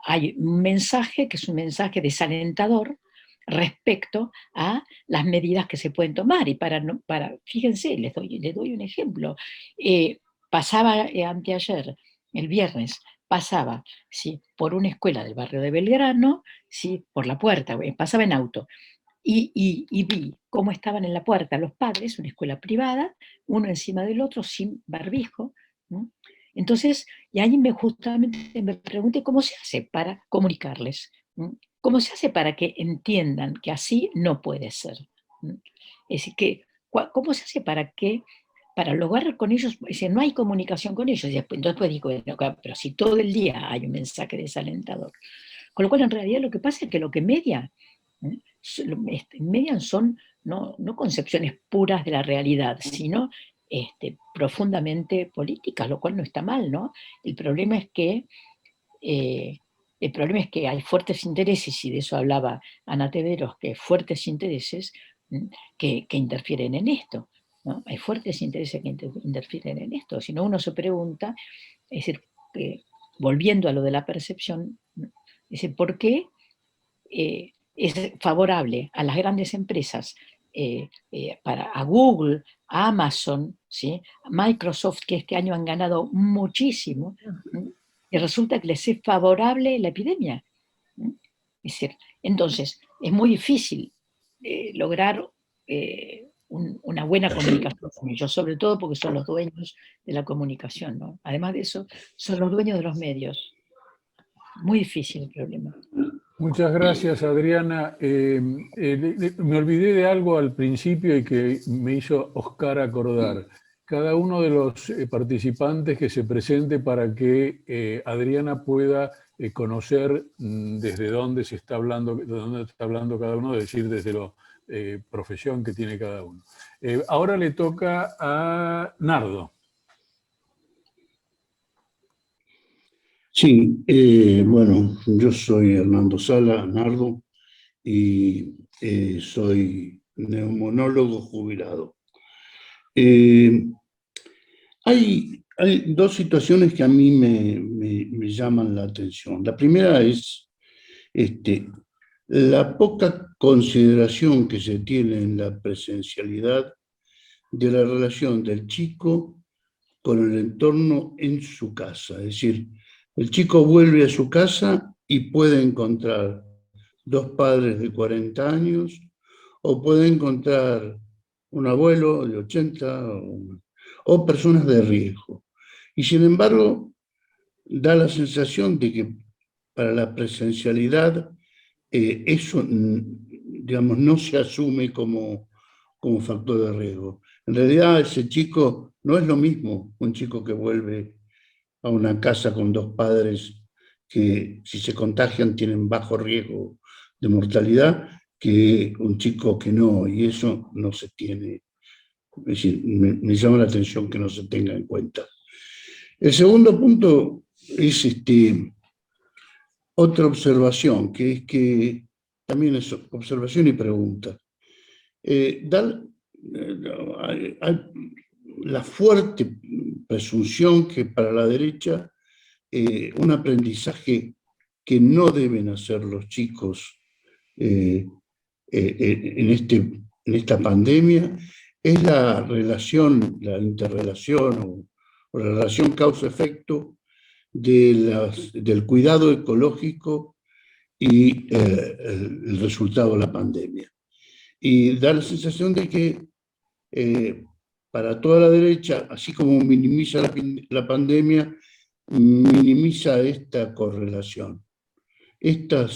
hay un mensaje que es un mensaje desalentador respecto a las medidas que se pueden tomar. Y fíjense, les doy un ejemplo. Pasaba anteayer, el viernes, pasaba, ¿sí?, por una escuela del barrio de Belgrano, ¿sí?, por la puerta, pasaba en auto, y vi cómo estaban en la puerta los padres, una escuela privada, uno encima del otro, sin barbijo, ¿no? Entonces, y ahí justamente me pregunté cómo se hace para comunicarles, ¿no? ¿Cómo se hace para que entiendan que así no puede ser? ¿No? Es decir, ¿cómo se hace para lograr con ellos? Es decir, no hay comunicación con ellos. Entonces digo, bueno, pero si todo el día hay un mensaje desalentador. Con lo cual, en realidad, lo que pasa es que lo que median son no concepciones puras de la realidad, sino profundamente políticas, lo cual no está mal, ¿no? El problema es que hay fuertes intereses, y de eso hablaba Ana Teveros, que fuertes intereses que interfieren en esto, ¿no? Hay fuertes intereses que interfieren en esto. Si no, uno se pregunta, es decir, volviendo a lo de la percepción, es decir, ¿por qué es favorable a las grandes empresas, a Google, a Amazon, ¿sí?, a Microsoft, que este año han ganado muchísimo, ¿sí?, y resulta que les es favorable la epidemia? ¿Sí? Es decir, entonces, es muy difícil lograr una buena comunicación con ellos, sobre todo porque son los dueños de la comunicación, ¿no? Además de eso, son los dueños de los medios. Muy difícil el problema. Muchas gracias, Adriana. Me olvidé de algo al principio y que me hizo Oscar acordar. Cada uno de los participantes que se presente para que Adriana pueda conocer desde dónde se está hablando, de dónde está hablando cada uno, es decir, desde la profesión que tiene cada uno. Ahora le toca a Nardo. Sí, bueno, yo soy Hernando Sala, Nardo, y soy neumonólogo jubilado. Hay dos situaciones que a mí me llaman la atención. La primera es la poca consideración que se tiene en la presencialidad de la relación del chico con el entorno en su casa. Es decir, el chico vuelve a su casa y puede encontrar dos padres de 40 años o puede encontrar un abuelo de 80 o personas de riesgo. Y sin embargo, da la sensación de que para la presencialidad eso, digamos, no se asume como factor de riesgo. En realidad, ese chico no es lo mismo un chico que vuelve a una casa con dos padres que, si se contagian, tienen bajo riesgo de mortalidad, que un chico que no, y eso no se tiene. Es decir, me llama la atención que no se tenga en cuenta. El segundo punto es otra observación, que es que también es observación y pregunta. Hay la fuerte presunción que para la derecha un aprendizaje que no deben hacer los chicos en esta pandemia es la relación, la interrelación o la relación causa-efecto del cuidado ecológico y el resultado de la pandemia. Y da la sensación de que para toda la derecha, así como minimiza la pandemia, minimiza esta correlación. Esto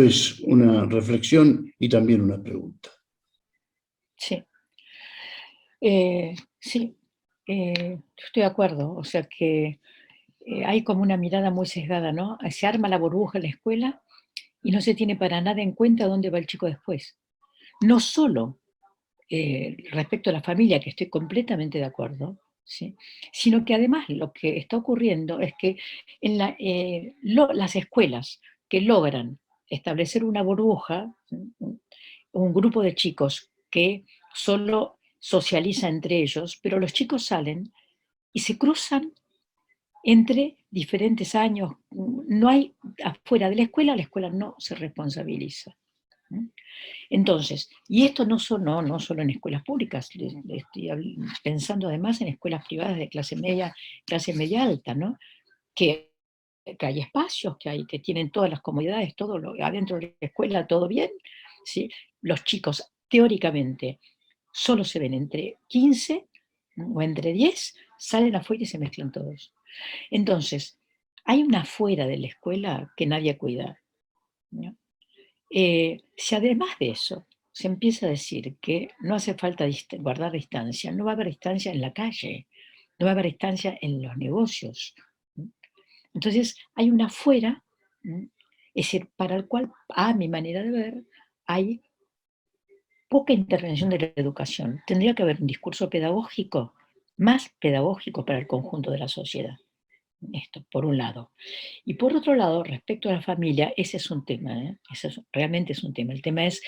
es una reflexión y también una pregunta. Sí. Sí, yo estoy de acuerdo. O sea que hay como una mirada muy sesgada, ¿no? Se arma la burbuja en la escuela y no se tiene para nada en cuenta dónde va el chico después. No solo respecto a la familia, que estoy completamente de acuerdo, ¿sí? Sino que además lo que está ocurriendo es que en las escuelas que logran establecer una burbuja, un grupo de chicos que solo socializa entre ellos, pero los chicos salen y se cruzan entre diferentes años. No hay, afuera de la escuela no se responsabiliza. Entonces, y esto no solo en escuelas públicas, estoy pensando además en escuelas privadas de clase media alta, ¿no? Que hay espacios, que tienen todas las comodidades, todo adentro de la escuela, todo bien, ¿sí? Los chicos teóricamente solo se ven entre 15 o entre 10, salen afuera y se mezclan todos. Entonces, hay una afuera de la escuela que nadie cuida, ¿no? Si además de eso se empieza a decir que no hace falta guardar distancia, no va a haber distancia en la calle, no va a haber distancia en los negocios. Entonces hay una afuera, es decir, para el cual, a mi manera de ver, hay poca intervención de la educación. Tendría que haber un discurso pedagógico, más pedagógico para el conjunto de la sociedad. Esto, por un lado. Y por otro lado, respecto a la familia, ese es un tema, realmente es un tema. El tema es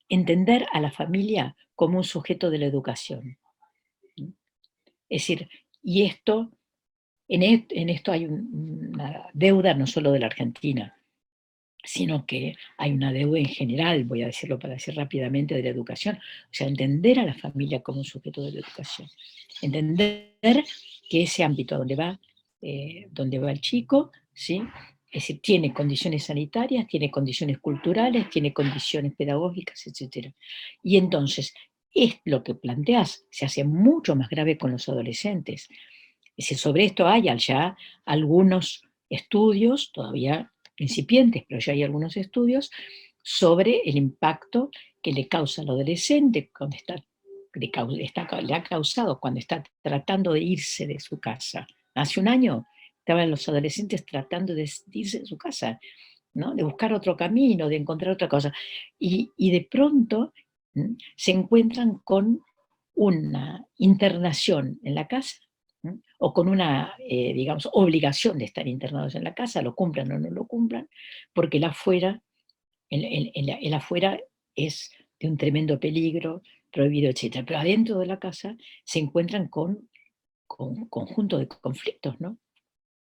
entender a la familia como un sujeto de la educación. Es decir, y en esto hay una deuda no solo de la Argentina, sino que hay una deuda en general, voy a decirlo para decir rápidamente, de la educación. O sea, entender a la familia como un sujeto de la educación. Entender que ese ámbito donde va el chico, ¿sí? Es decir, tiene condiciones sanitarias, tiene condiciones culturales, tiene condiciones pedagógicas, etc. Y entonces, es lo que planteas se hace mucho más grave con los adolescentes. Es decir, sobre esto hay ya algunos estudios, todavía incipientes, pero ya hay algunos estudios, sobre el impacto que le causa al adolescente cuando le ha causado cuando está tratando de irse de su casa. Hace un año estaban los adolescentes tratando de irse de su casa, ¿no? De buscar otro camino, de encontrar otra cosa. Y de pronto se encuentran con una internación en la casa, o con una, digamos, obligación de estar internados en la casa, lo cumplan o no lo cumplan, porque el afuera es de un tremendo peligro, prohibido, etc. Pero adentro de la casa se encuentran con un conjunto de conflictos, ¿no?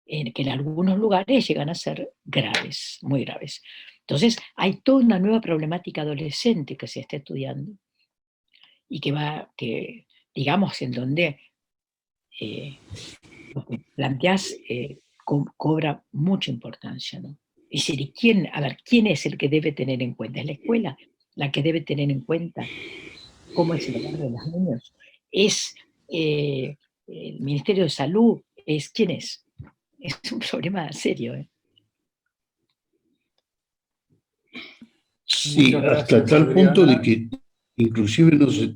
Que en algunos lugares llegan a ser graves, muy graves. Entonces, hay toda una nueva problemática adolescente que se está estudiando y que digamos, en donde lo que planteás cobra mucha importancia, ¿no? Es decir, ¿quién es el que debe tener en cuenta? ¿Es la escuela la que debe tener en cuenta cómo es el hogar de los niños? ¿Es el Ministerio de Salud? ¿Quién es? Es un problema serio, ¿eh? Sí, hasta tal punto de que inclusive no sé.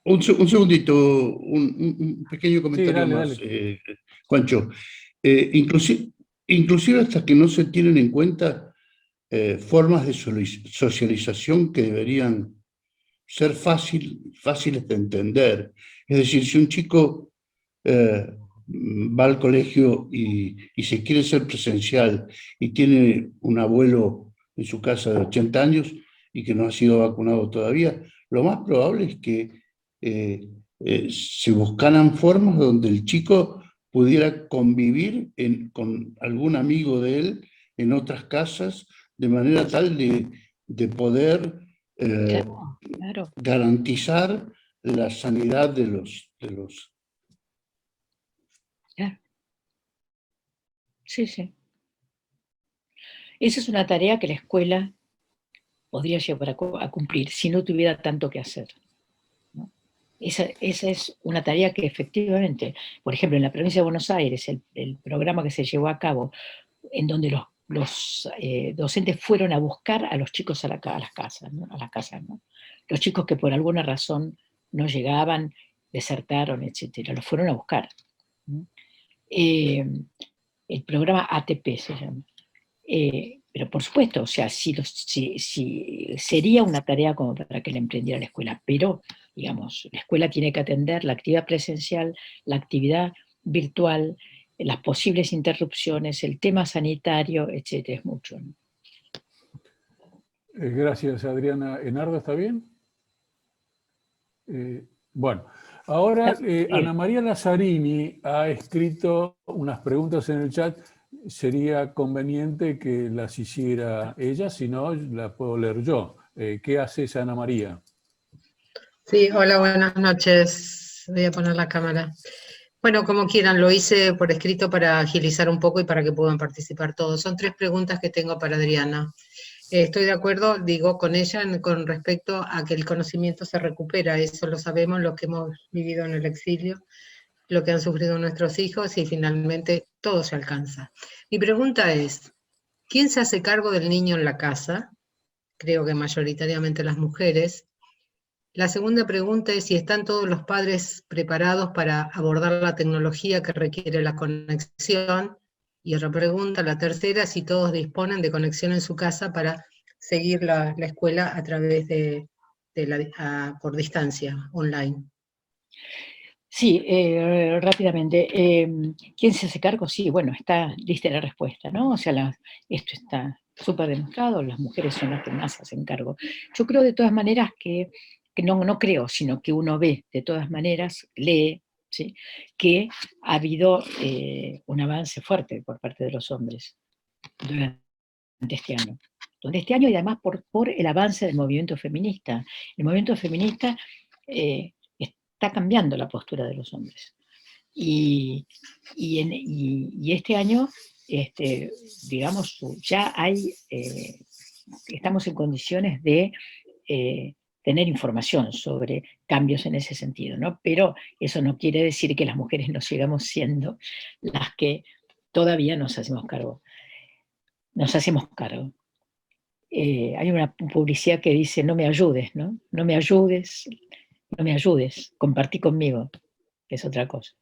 Un segundito, un pequeño comentario más, Juancho. Inclusive hasta que no se tienen en cuenta formas de socialización que deberían ser fáciles de entender. Es decir, si un chico va al colegio y se quiere ser presencial y tiene un abuelo en su casa de 80 años y que no ha sido vacunado todavía, lo más probable es que se buscaran formas donde el chico pudiera convivir con algún amigo de él en otras casas, de manera tal de poder claro. garantizar la sanidad de los... Claro. Sí, sí. Esa es una tarea que la escuela podría llevar a cumplir si no tuviera tanto que hacer, ¿no? Esa es una tarea que efectivamente, por ejemplo, en la provincia de Buenos Aires, el programa que se llevó a cabo, en donde los docentes fueron a buscar a los chicos a las casas, ¿no? ¿No? Los chicos que por alguna razón no llegaban, desertaron, etc., los fueron a buscar, ¿no? El programa ATP se llama. Pero por supuesto, o sea, si sería una tarea como para que la emprendiera la escuela, pero, digamos, la escuela tiene que atender la actividad presencial, la actividad virtual, las posibles interrupciones, el tema sanitario, etcétera, es mucho, ¿no? Gracias, Adriana. ¿Enardo está bien? Bueno, ahora Ana María Lazzarini ha escrito unas preguntas en el chat. Sería conveniente que las hiciera ella, si no, las puedo leer yo. ¿Qué haces, Ana María? Sí, hola, buenas noches. Voy a poner la cámara. Bueno, como quieran, lo hice por escrito para agilizar un poco y para que puedan participar todos. Son 3 preguntas que tengo para Adriana. Estoy de acuerdo, digo, con ella con respecto a que el conocimiento se recupera. Eso lo sabemos los que hemos vivido en el exilio, lo que han sufrido nuestros hijos y finalmente todo se alcanza. Mi pregunta es, ¿quién se hace cargo del niño en la casa? Creo que mayoritariamente las mujeres. La segunda pregunta es si están todos los padres preparados para abordar la tecnología que requiere la conexión. Y otra pregunta, la tercera, si todos disponen de conexión en su casa para seguir la escuela a través por distancia, online. Sí, rápidamente. ¿Quién se hace cargo? Sí, bueno, está lista la respuesta, ¿no? O sea, esto está súper demostrado, las mujeres son las que más se hacen cargo. Yo creo de todas maneras que no creo, sino que uno ve de todas maneras, lee, ¿sí?, que ha habido un avance fuerte por parte de los hombres durante este año. Durante este año y además por el avance del movimiento feminista. El movimiento feminista está cambiando la postura de los hombres. Y este año digamos, ya hay, estamos en condiciones de tener información sobre cambios en ese sentido, ¿no? Pero eso no quiere decir que las mujeres no sigamos siendo las que todavía nos hacemos cargo. Nos hacemos cargo. Hay una publicidad que dice, no me ayudes, ¿no? No me ayudes, no me ayudes, compartí conmigo, que es otra cosa.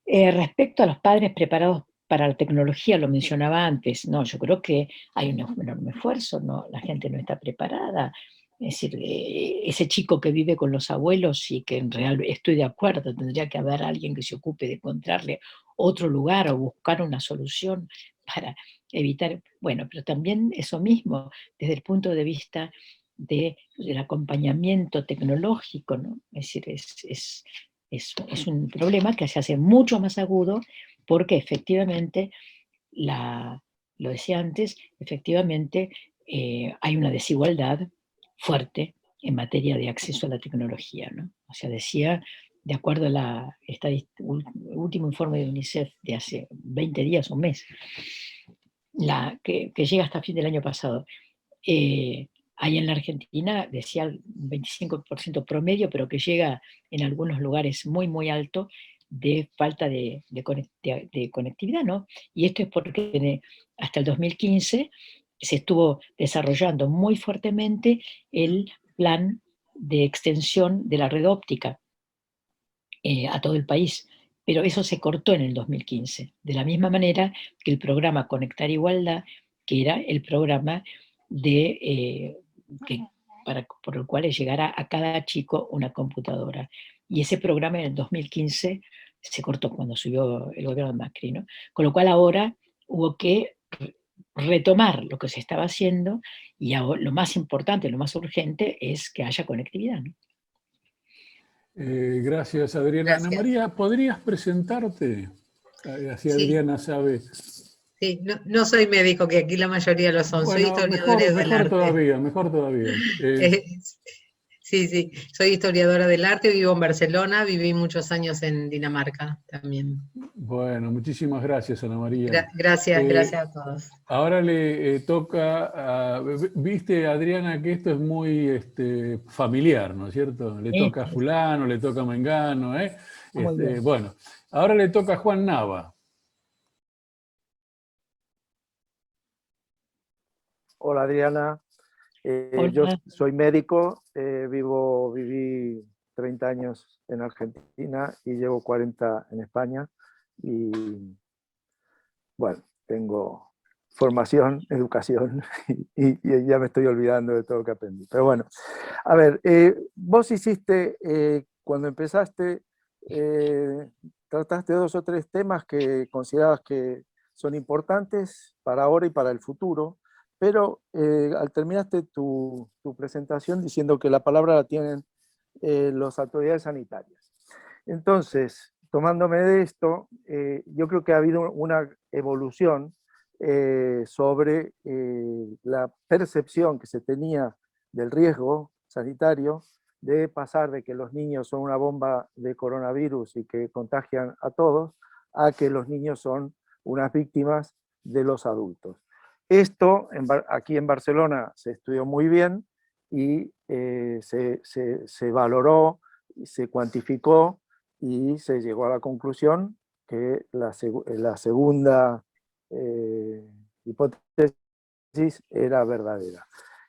Respecto a los padres preparados para la tecnología, lo mencionaba antes, no, yo creo que hay un enorme esfuerzo, ¿no? La gente no está preparada. Es decir, ese chico que vive con los abuelos y que en real estoy de acuerdo, tendría que haber alguien que se ocupe de encontrarle otro lugar o buscar una solución para evitar, bueno, pero también eso mismo, desde el punto de vista del acompañamiento tecnológico, ¿no? Es decir, es un problema que se hace mucho más agudo porque efectivamente, lo decía antes, efectivamente hay una desigualdad fuerte en materia de acceso a la tecnología, ¿no? O sea, decía, de acuerdo a último informe de UNICEF de hace 20 días o un mes, que llega hasta fin del año pasado, hay en la Argentina, decía un 25% promedio, pero que llega en algunos lugares muy, muy alto de falta de conectividad, ¿no? Y esto es porque hasta el 2015 se estuvo desarrollando muy fuertemente el plan de extensión de la red óptica a todo el país, pero eso se cortó en el 2015, de la misma manera que el programa Conectar Igualdad, que era el programa por el cual llegara a cada chico una computadora. Y ese programa en el 2015 se cortó cuando subió el gobierno de Macri, ¿no? Con lo cual ahora hubo que retomar lo que se estaba haciendo y lo más importante, lo más urgente es que haya conectividad, ¿no? Gracias, Adriana. Gracias. Ana María, ¿podrías presentarte? Así Sí. Adriana sabe. Sí, no soy médico, que aquí la mayoría lo son, soy Bueno, historiadora del mejor arte. todavía, mejor todavía. Sí, soy historiadora del arte, vivo en Barcelona, viví muchos años en Dinamarca también. Bueno, muchísimas gracias, Ana María. Gracias a todos. Ahora le toca, viste, Adriana, que esto es muy familiar, ¿no es cierto? Le toca a fulano, le toca a mengano, ¿eh? Bueno, ahora le toca a Juan Nava. Hola Adriana, yo soy médico, viví 30 años en Argentina y llevo 40 en España y bueno, tengo formación, educación y ya me estoy olvidando de todo lo que aprendí. Pero bueno, a ver, vos hiciste, cuando empezaste, trataste 2 o 3 temas que considerabas que son importantes para ahora y para el futuro, pero al terminaste tu presentación diciendo que la palabra la tienen las autoridades sanitarias. Entonces, tomándome de esto, yo creo que ha habido una evolución sobre la percepción que se tenía del riesgo sanitario de pasar de que los niños son una bomba de coronavirus y que contagian a todos, a que los niños son unas víctimas de los adultos. Esto aquí en Barcelona se estudió muy bien y se valoró, se cuantificó y se llegó a la conclusión que la segunda hipótesis era verdadera.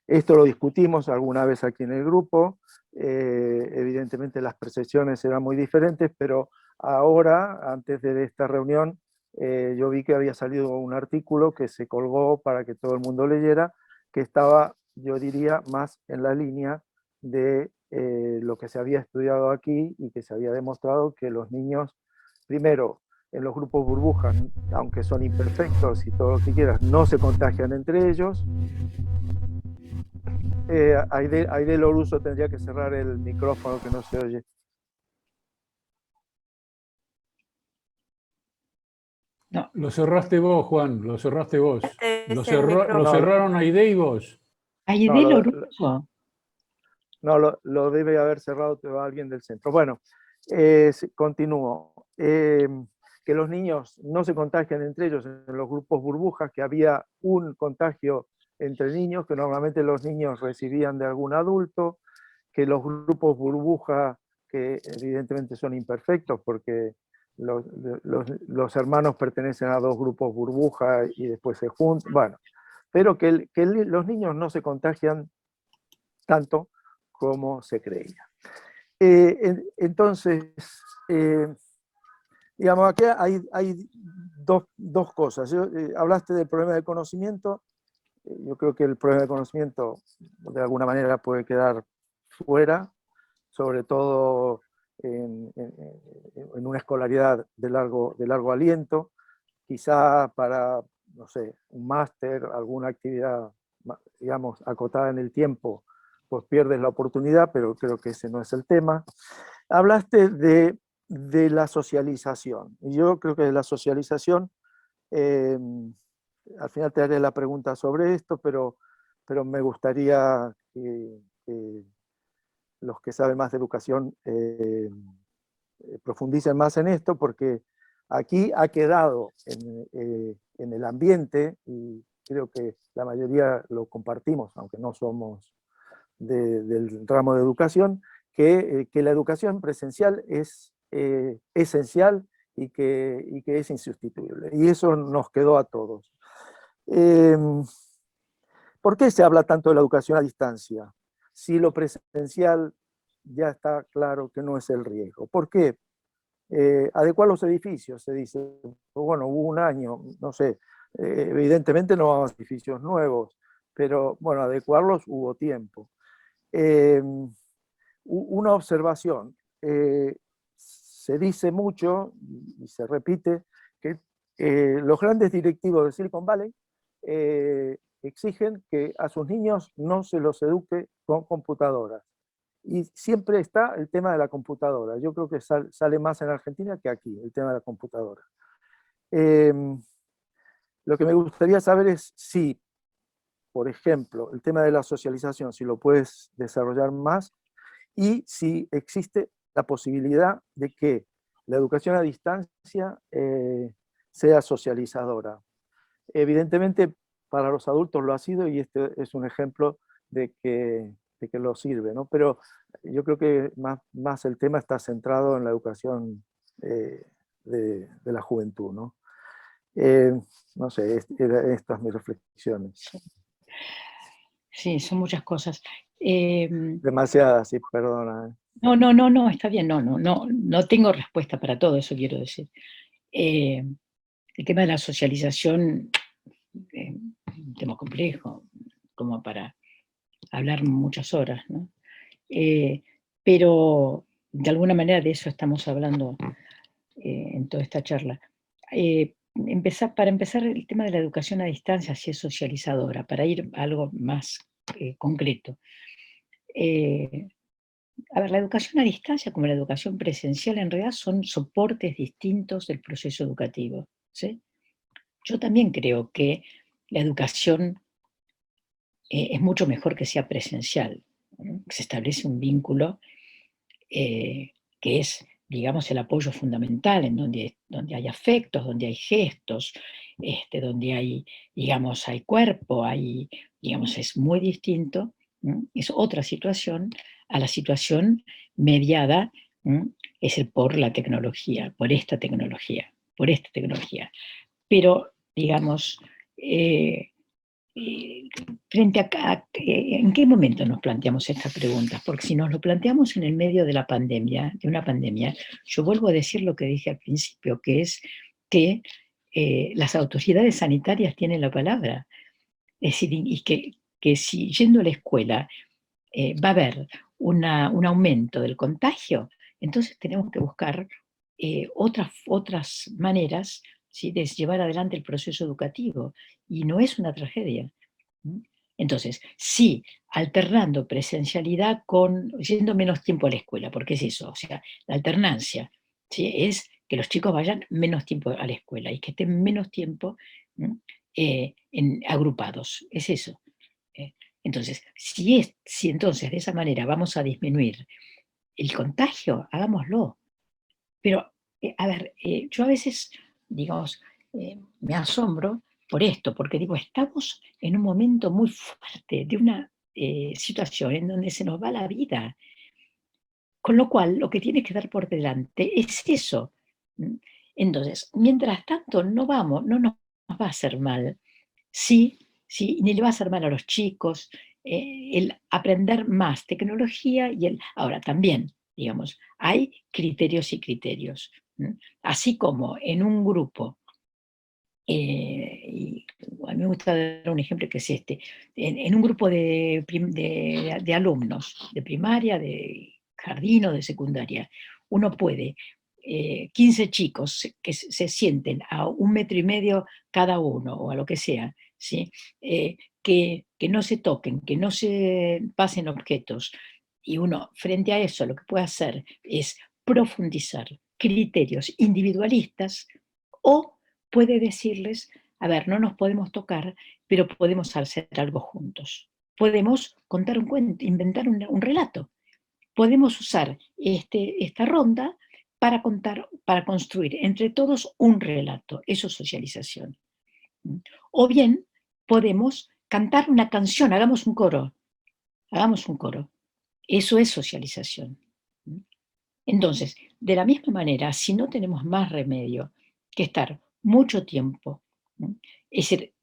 Esto lo discutimos alguna vez aquí en el grupo, evidentemente las percepciones eran muy diferentes, pero ahora, antes de esta reunión, yo vi que había salido un artículo que se colgó para que todo el mundo leyera, que estaba, yo diría, más en la línea de lo que se había estudiado aquí y que se había demostrado que los niños, primero, en los grupos burbujas, aunque son imperfectos y todo lo que quieras, no se contagian entre ellos. Aide Loruso tendría que cerrar el micrófono que no se oye. No. Lo cerraste vos, Juan, lo cerraste vos. Lo No, cerraron Aide y vos. Aide Loruso. No, lo debe haber cerrado alguien del centro. Bueno, continúo. que los niños no se contagian entre ellos en los grupos burbujas, que había un contagio entre niños, que normalmente los niños recibían de algún adulto, que los grupos burbuja, que evidentemente son imperfectos porque los hermanos pertenecen a 2 grupos burbuja y después se juntan, bueno, pero que los niños no se contagian tanto como se creía. Entonces, digamos, aquí hay dos cosas. Hablaste del problema del conocimiento. Yo creo que el problema del conocimiento de alguna manera puede quedar fuera, sobre todo en una escolaridad de largo aliento, quizá para, no sé, un máster, alguna actividad, digamos, acotada en el tiempo, pues pierdes la oportunidad, pero creo que ese no es el tema. Hablaste de la socialización, y yo creo que de la socialización, al final te haré la pregunta sobre esto, pero me gustaría que los que saben más de educación profundicen más en esto, porque aquí ha quedado en el ambiente, y creo que la mayoría lo compartimos, aunque no somos del ramo de educación, que la educación presencial es esencial y que es insustituible. Y eso nos quedó a todos. ¿Por qué se habla tanto de la educación a distancia? Si lo presencial ya está claro que no es el riesgo. ¿Por qué? Adecuar los edificios, se dice. Bueno, hubo un año, no sé, evidentemente no vamos a edificios nuevos, pero bueno, adecuarlos hubo tiempo. Una observación. Se dice mucho, y se repite, que los grandes directivos de Silicon Valley exigen que a sus niños no se los eduque con computadoras. Y siempre está el tema de la computadora. Yo creo que sale más en Argentina que aquí, el tema de la computadora. Lo que me gustaría saber es si, por ejemplo, el tema de la socialización, si lo puedes desarrollar más, y si existe la posibilidad de que la educación a distancia sea socializadora. Evidentemente, para los adultos lo ha sido, y este es un ejemplo de que lo sirve, ¿no? Pero yo creo que más el tema está centrado en la educación de la juventud, ¿no? No sé, estas mis reflexiones. Sí, son muchas cosas. Demasiadas, sí, perdona. No, está bien, no tengo respuesta para todo eso, quiero decir. El tema de la socialización es un tema complejo, como para hablar muchas horas, ¿no? Pero de alguna manera de eso estamos hablando en toda esta charla. Para empezar, el tema de la educación a distancia, si es socializadora, para ir a algo más concreto. A ver, la educación a distancia como la educación presencial en realidad son soportes distintos del proceso educativo, ¿sí? Yo también creo que la educación es mucho mejor que sea presencial, ¿no? Se establece un vínculo que es, digamos, el apoyo fundamental, en donde hay afectos, donde hay gestos, donde hay, digamos, hay cuerpo, digamos, es muy distinto, ¿no? Es otra situación a la situación mediada, ¿no? Por la tecnología, por esta tecnología. Pero, digamos, frente a ¿en qué momento nos planteamos estas preguntas? Porque si nos lo planteamos en el medio de una pandemia, yo vuelvo a decir lo que dije al principio, que es que las autoridades sanitarias tienen la palabra. Es decir, y que si yendo a la escuela va a haber un aumento del contagio, entonces tenemos que buscar otras maneras, ¿sí?, de llevar adelante el proceso educativo, y no es una tragedia. Entonces, sí, alternando presencialidad yendo menos tiempo a la escuela, porque es eso, o sea, la alternancia, ¿sí?, es que los chicos vayan menos tiempo a la escuela y que estén menos tiempo agrupados, es eso. Entonces, si entonces de esa manera vamos a disminuir el contagio, hagámoslo. Pero A ver, yo a veces, digamos, me asombro por esto, porque digo, estamos en un momento muy fuerte de una situación en donde se nos va la vida. Con lo cual, lo que tiene que dar por delante es eso. Entonces, mientras tanto, no nos va a hacer mal. Sí, sí, ni le va a hacer mal a los chicos, el aprender más tecnología y el... Ahora, también, digamos, hay criterios y criterios. Así como en un grupo, y a mí me gusta dar un ejemplo que es este, en un grupo de alumnos de primaria, de jardín o de secundaria, uno puede, 15 chicos que se sienten a 1,5 metros cada uno, o a lo que sea, ¿sí? Que no se toquen, que no se pasen objetos, y uno frente a eso lo que puede hacer es profundizar criterios individualistas, o puede decirles, a ver, no nos podemos tocar, pero podemos hacer algo juntos. Podemos contar un cuento, inventar un relato. Podemos usar esta ronda para construir entre todos un relato. Eso es socialización. O bien podemos cantar una canción, hagamos un coro. Hagamos un coro. Eso es socialización. Entonces, de la misma manera, si no tenemos más remedio que estar mucho tiempo, es decir,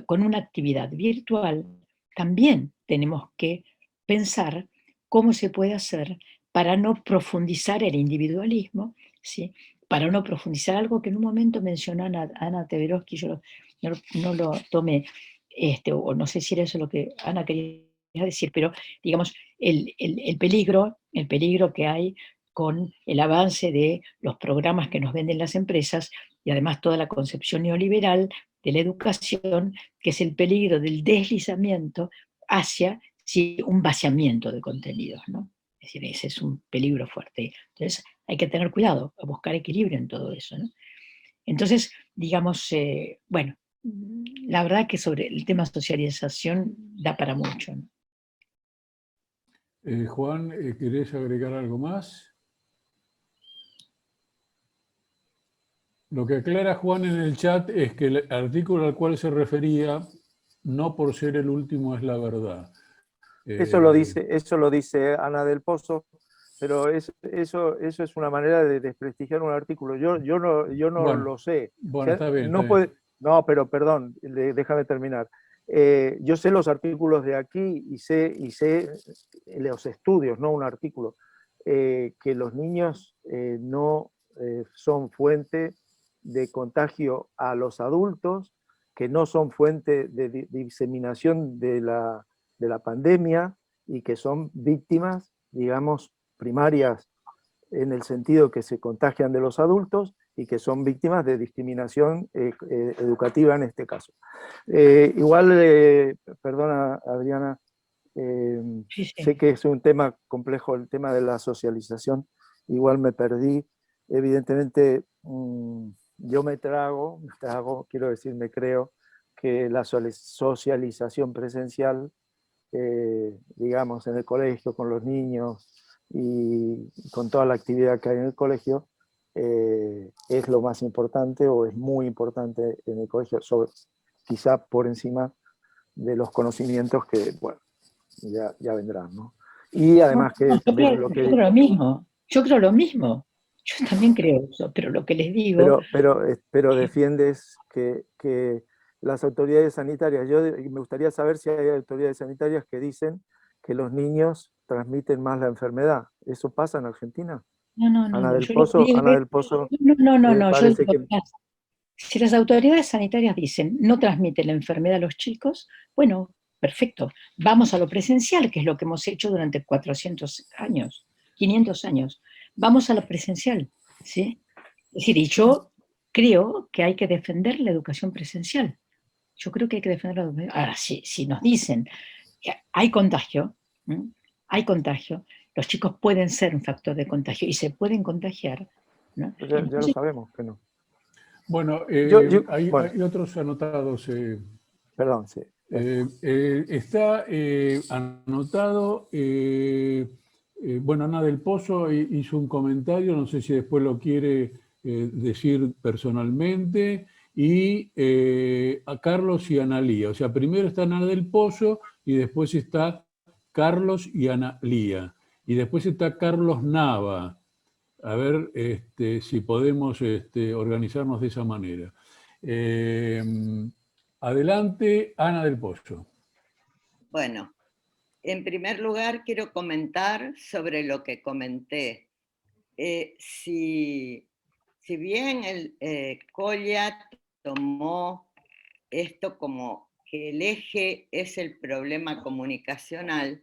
con una actividad virtual, también tenemos que pensar cómo se puede hacer para no profundizar el individualismo, ¿sí? Para no profundizar algo que en un momento mencionó Ana Teberovsky, yo no lo tomé, o no sé si era eso lo que Ana quería decir, pero digamos, el peligro que hay con el avance de los programas que nos venden las empresas y además toda la concepción neoliberal de la educación, que es el peligro del deslizamiento hacia un vaciamiento de contenidos, ¿no? Es decir, ese es un peligro fuerte. Entonces hay que tener cuidado, a buscar equilibrio en todo eso, ¿no? Entonces, digamos, bueno, la verdad que sobre el tema socialización da para mucho, ¿no? Juan, ¿querés agregar algo más? Lo que aclara Juan en el chat es que el artículo al cual se refería, no por ser el último es la verdad. Eso lo dice Ana del Pozo, pero eso es una manera de desprestigiar un artículo. Yo no Bueno, lo sé. Bueno, O sea, está bien. no está bien. no, pero perdón, déjame terminar. Yo sé los artículos de aquí y sé los estudios, no un artículo, que los niños no son fuente de contagio a los adultos, que no son fuente de diseminación de la pandemia y que son víctimas, digamos, primarias en el sentido que se contagian de los adultos y que son víctimas de discriminación educativa en este caso. Igual, perdona Adriana, Sí, sí. sé que es un tema complejo el tema de la socialización, igual me perdí. Evidentemente, yo me trago, quiero decir, me creo que la socialización presencial, digamos, en el colegio, con los niños y con toda la actividad que hay en el colegio, es lo más importante o es muy importante en el colegio, quizá por encima de los conocimientos que, bueno, ya vendrán, ¿no? Y además que también lo que... Yo creo lo mismo, yo también creo eso, pero lo que les digo... Pero defiendes que las autoridades sanitarias, me gustaría saber si hay autoridades sanitarias que dicen que los niños transmiten más la enfermedad. ¿Eso pasa en Argentina? No, Ana del yo lo que digo Ana del Pozo no, yo parece digo, que... si las autoridades sanitarias dicen no transmite la enfermedad a los chicos, bueno, perfecto, vamos a lo presencial, que es lo que hemos hecho durante 400 años, 500 años, vamos a lo presencial, ¿sí? Es decir, y yo creo que hay que defender la educación presencial, yo creo que hay que defender la educación. Ahora, si nos dicen que hay contagio, los chicos pueden ser un factor de contagio y se pueden contagiar, ¿no? Ya lo sabemos que no. Bueno, hay otros anotados. Perdón, sí. Está anotado Bueno, Ana del Pozo hizo un comentario, no sé si después lo quiere decir personalmente, y a Carlos y Analía. O sea, primero está Ana del Pozo y después está Carlos y Analía. Y después está Carlos Nava. A ver si podemos organizarnos de esa manera. Adelante, Ana del Pozo. Bueno, en primer lugar quiero comentar sobre lo que comenté. Si bien Colla tomó esto como que el eje es el problema comunicacional,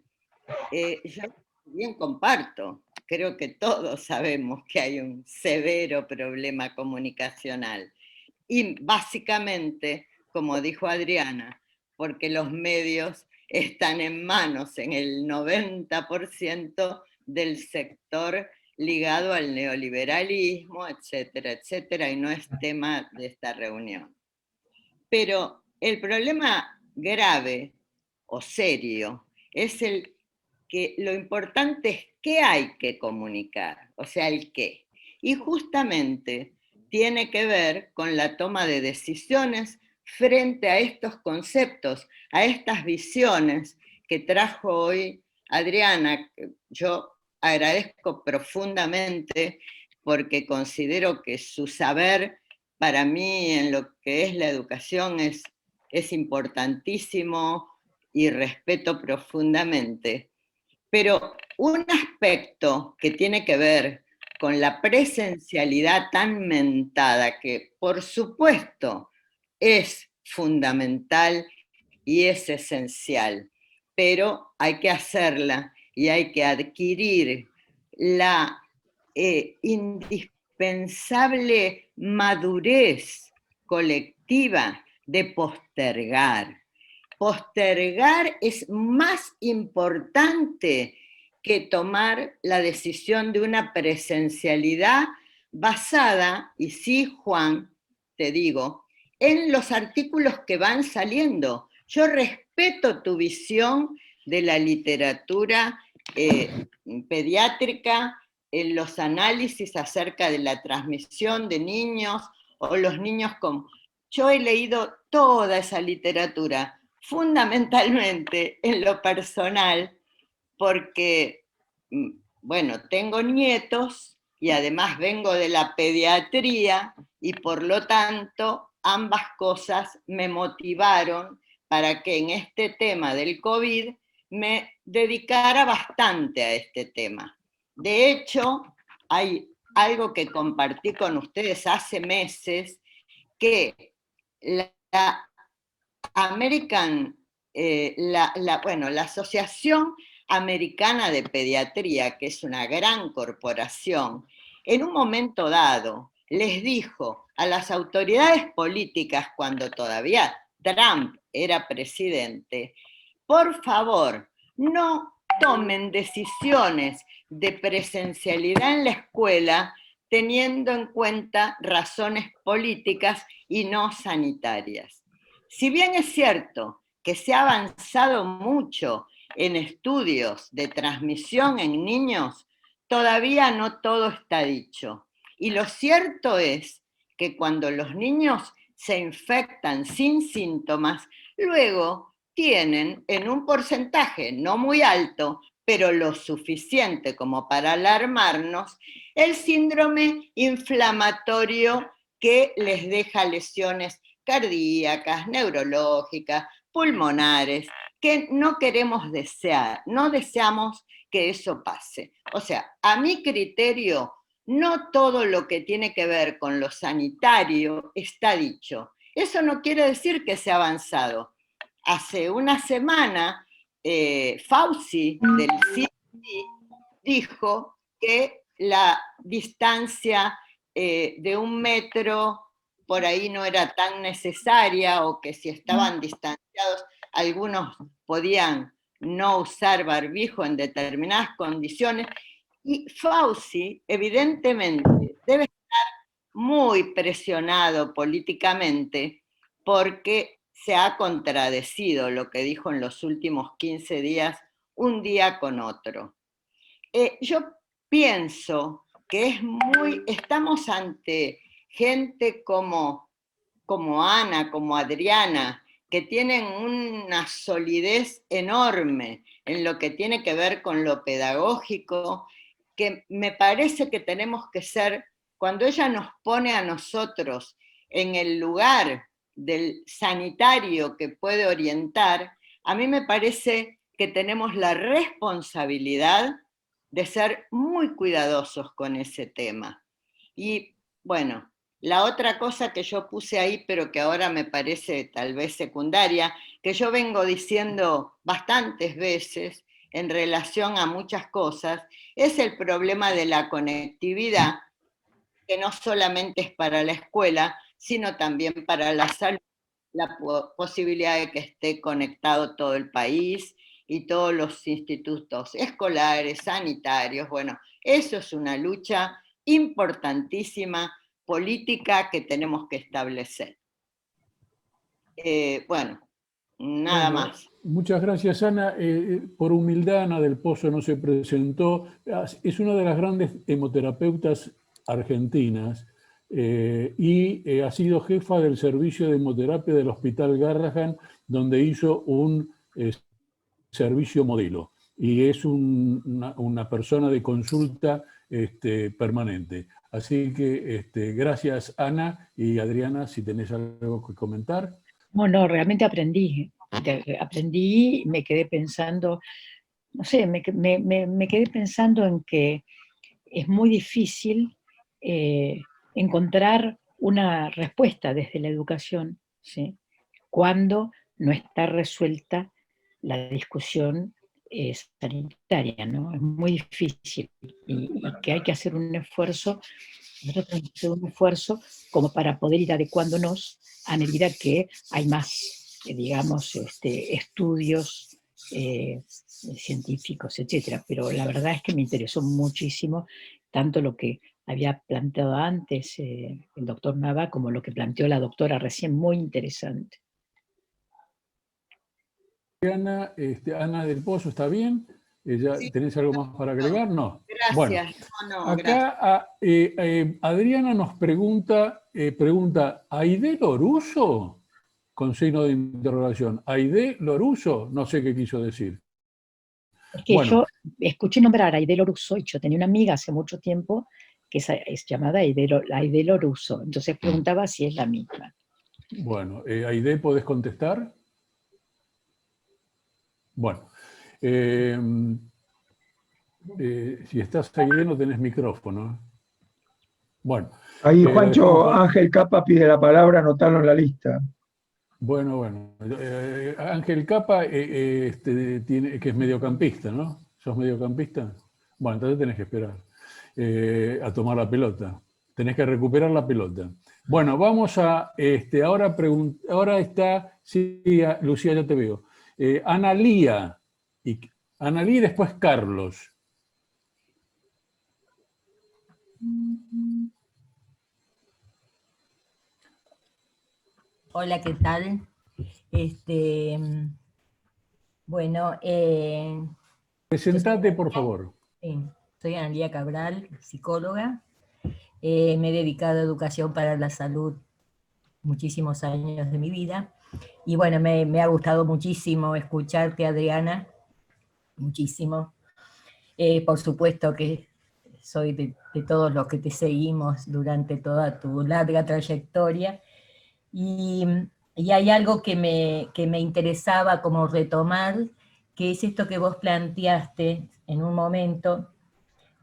yo bien comparto, creo que todos sabemos que hay un severo problema comunicacional. Y básicamente, como dijo Adriana, porque los medios están en manos en el 90% del sector ligado al neoliberalismo, etcétera, etcétera, y no es tema de esta reunión. Pero el problema grave o serio es el que lo importante es qué hay que comunicar, o sea, el qué. Y justamente tiene que ver con la toma de decisiones frente a estos conceptos, a estas visiones que trajo hoy Adriana. Yo agradezco profundamente porque considero que su saber para mí en lo que es la educación es importantísimo y respeto profundamente. Pero un aspecto que tiene que ver con la presencialidad tan mentada, que por supuesto es fundamental y es esencial, pero hay que hacerla y hay que adquirir la indispensable madurez colectiva de postergar. Postergar es más importante que tomar la decisión de una presencialidad basada, y sí, Juan, te digo, en los artículos que van saliendo. Yo respeto tu visión de la literatura pediátrica, en los análisis acerca de la transmisión de niños o los niños con... Yo he leído toda esa literatura, fundamentalmente en lo personal, porque, bueno, tengo nietos y además vengo de la pediatría y por lo tanto ambas cosas me motivaron para que en este tema del COVID me dedicara bastante a este tema. De hecho, hay algo que compartí con ustedes hace meses, que la Asociación Americana de Pediatría, que es una gran corporación, en un momento dado les dijo a las autoridades políticas, cuando todavía Trump era presidente, por favor, no tomen decisiones de presencialidad en la escuela teniendo en cuenta razones políticas y no sanitarias. Si bien es cierto que se ha avanzado mucho en estudios de transmisión en niños, todavía no todo está dicho. Y lo cierto es que cuando los niños se infectan sin síntomas, luego tienen en un porcentaje no muy alto, pero lo suficiente como para alarmarnos, el síndrome inflamatorio que les deja lesiones cardíacas, neurológicas, pulmonares, que no queremos desear, no deseamos que eso pase. O sea, a mi criterio, no todo lo que tiene que ver con lo sanitario está dicho. Eso no quiere decir que se ha avanzado. Hace una semana, Fauci del CDC dijo que la distancia de 1 metro por ahí no era tan necesaria, o que si estaban distanciados, algunos podían no usar barbijo en determinadas condiciones. Y Fauci, evidentemente, debe estar muy presionado políticamente porque se ha contradecido lo que dijo en los últimos 15 días, un día con otro. Yo pienso que estamos ante gente como Ana, como Adriana, que tienen una solidez enorme en lo que tiene que ver con lo pedagógico, que me parece que tenemos que ser, cuando ella nos pone a nosotros en el lugar del sanitario que puede orientar, a mí me parece que tenemos la responsabilidad de ser muy cuidadosos con ese tema. Y bueno, la otra cosa que yo puse ahí, pero que ahora me parece tal vez secundaria, que yo vengo diciendo bastantes veces en relación a muchas cosas, es el problema de la conectividad, que no solamente es para la escuela, sino también para la salud, la posibilidad de que esté conectado todo el país y todos los institutos escolares, sanitarios. Bueno, eso es una lucha importantísima, política, que tenemos que establecer. Bueno, nada más. Muchas gracias, Ana. Por humildad, Ana del Pozo no se presentó. Es una de las grandes hemoterapeutas argentinas y ha sido jefa del servicio de hemoterapia del Hospital Garrahan, donde hizo un servicio modelo. Y es una persona de consulta permanente. Así que gracias, Ana, y Adriana, si tenés algo que comentar. Bueno, realmente aprendí, me quedé pensando, no sé, me quedé pensando en que es muy difícil encontrar una respuesta desde la educación, ¿sí?, cuando no está resuelta la discusión sanitaria, ¿no? Es muy difícil y que hay que hacer un esfuerzo, nosotros tenemos que hacer un esfuerzo como para poder ir adecuándonos a medida que hay más, digamos, estudios científicos, etcétera. Pero la verdad es que me interesó muchísimo tanto lo que había planteado antes el doctor Nava como lo que planteó la doctora recién, muy interesante. Ana, Ana del Pozo, ¿está bien? Sí. ¿Tenés algo más para agregar? No. Gracias. Bueno, acá Adriana nos pregunta, ¿Aide Loruso? Con signo de interrogación. ¿Aide Loruso? No sé qué quiso decir. Es que yo escuché nombrar a Aide Loruso y yo tenía una amiga hace mucho tiempo que es llamada Aide Loruso. Entonces preguntaba si es la misma. Bueno, Aide, ¿podés contestar? Bueno, si estás ahí no tenés micrófono. Bueno. Ahí Juancho Ángel Capa pide la palabra, anotarlo en la lista. Bueno. Ángel Capa, que es mediocampista, ¿no? ¿Sos mediocampista? Bueno, entonces tenés que esperar a tomar la pelota. Tenés que recuperar la pelota. Bueno, vamos a, ahora está, sí, Lucía, ya te veo. Analía, y después Carlos. Hola, ¿qué tal? Bueno, presentate, por favor. Sí, soy Analía Cabral, psicóloga. Me he dedicado a educación para la salud muchísimos años de mi vida. Y bueno, me ha gustado muchísimo escucharte, Adriana, muchísimo. Por supuesto que soy de todos los que te seguimos durante toda tu larga trayectoria. Y hay algo que me interesaba como retomar, que es esto que vos planteaste en un momento,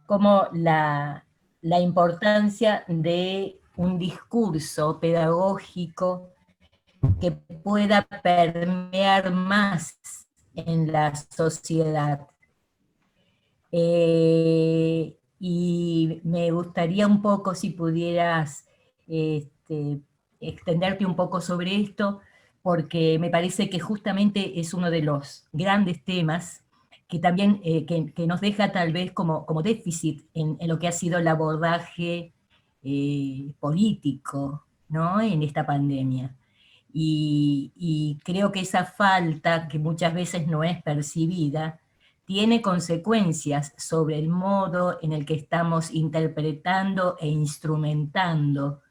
como la importancia de un discurso pedagógico que pueda permear más en la sociedad. Y me gustaría un poco si pudieras extenderte un poco sobre esto, porque me parece que justamente es uno de los grandes temas que también que nos deja tal vez como déficit en lo que ha sido el abordaje político, ¿no?, en esta pandemia. Y creo que esa falta, que muchas veces no es percibida, tiene consecuencias sobre el modo en el que estamos interpretando e instrumentando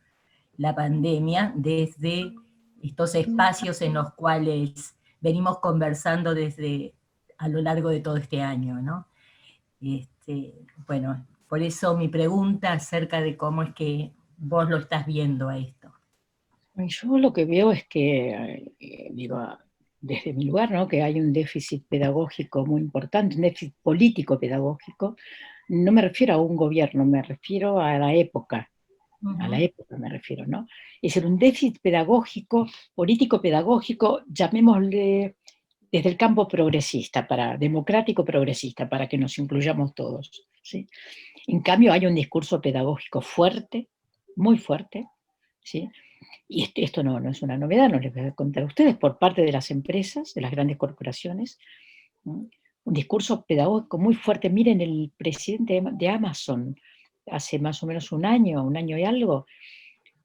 la pandemia desde estos espacios en los cuales venimos conversando desde a lo largo de todo este año, ¿no? Bueno, por eso mi pregunta acerca de cómo es que vos lo estás viendo a esto. Yo lo que veo es que, digo, desde mi lugar, ¿no?, que hay un déficit pedagógico muy importante, un déficit político pedagógico. No me refiero a un gobierno, me refiero a la época. A la época me refiero, ¿no? Es decir, un déficit pedagógico, político-pedagógico, llamémosle desde el campo progresista, democrático progresista, para que nos incluyamos todos, ¿sí? En cambio, hay un discurso pedagógico fuerte, muy fuerte, ¿sí? Y esto no es una novedad, no les voy a contar a ustedes, por parte de las empresas, de las grandes corporaciones, ¿no? Un discurso pedagógico muy fuerte. Miren, el presidente de Amazon, hace más o menos un año y algo,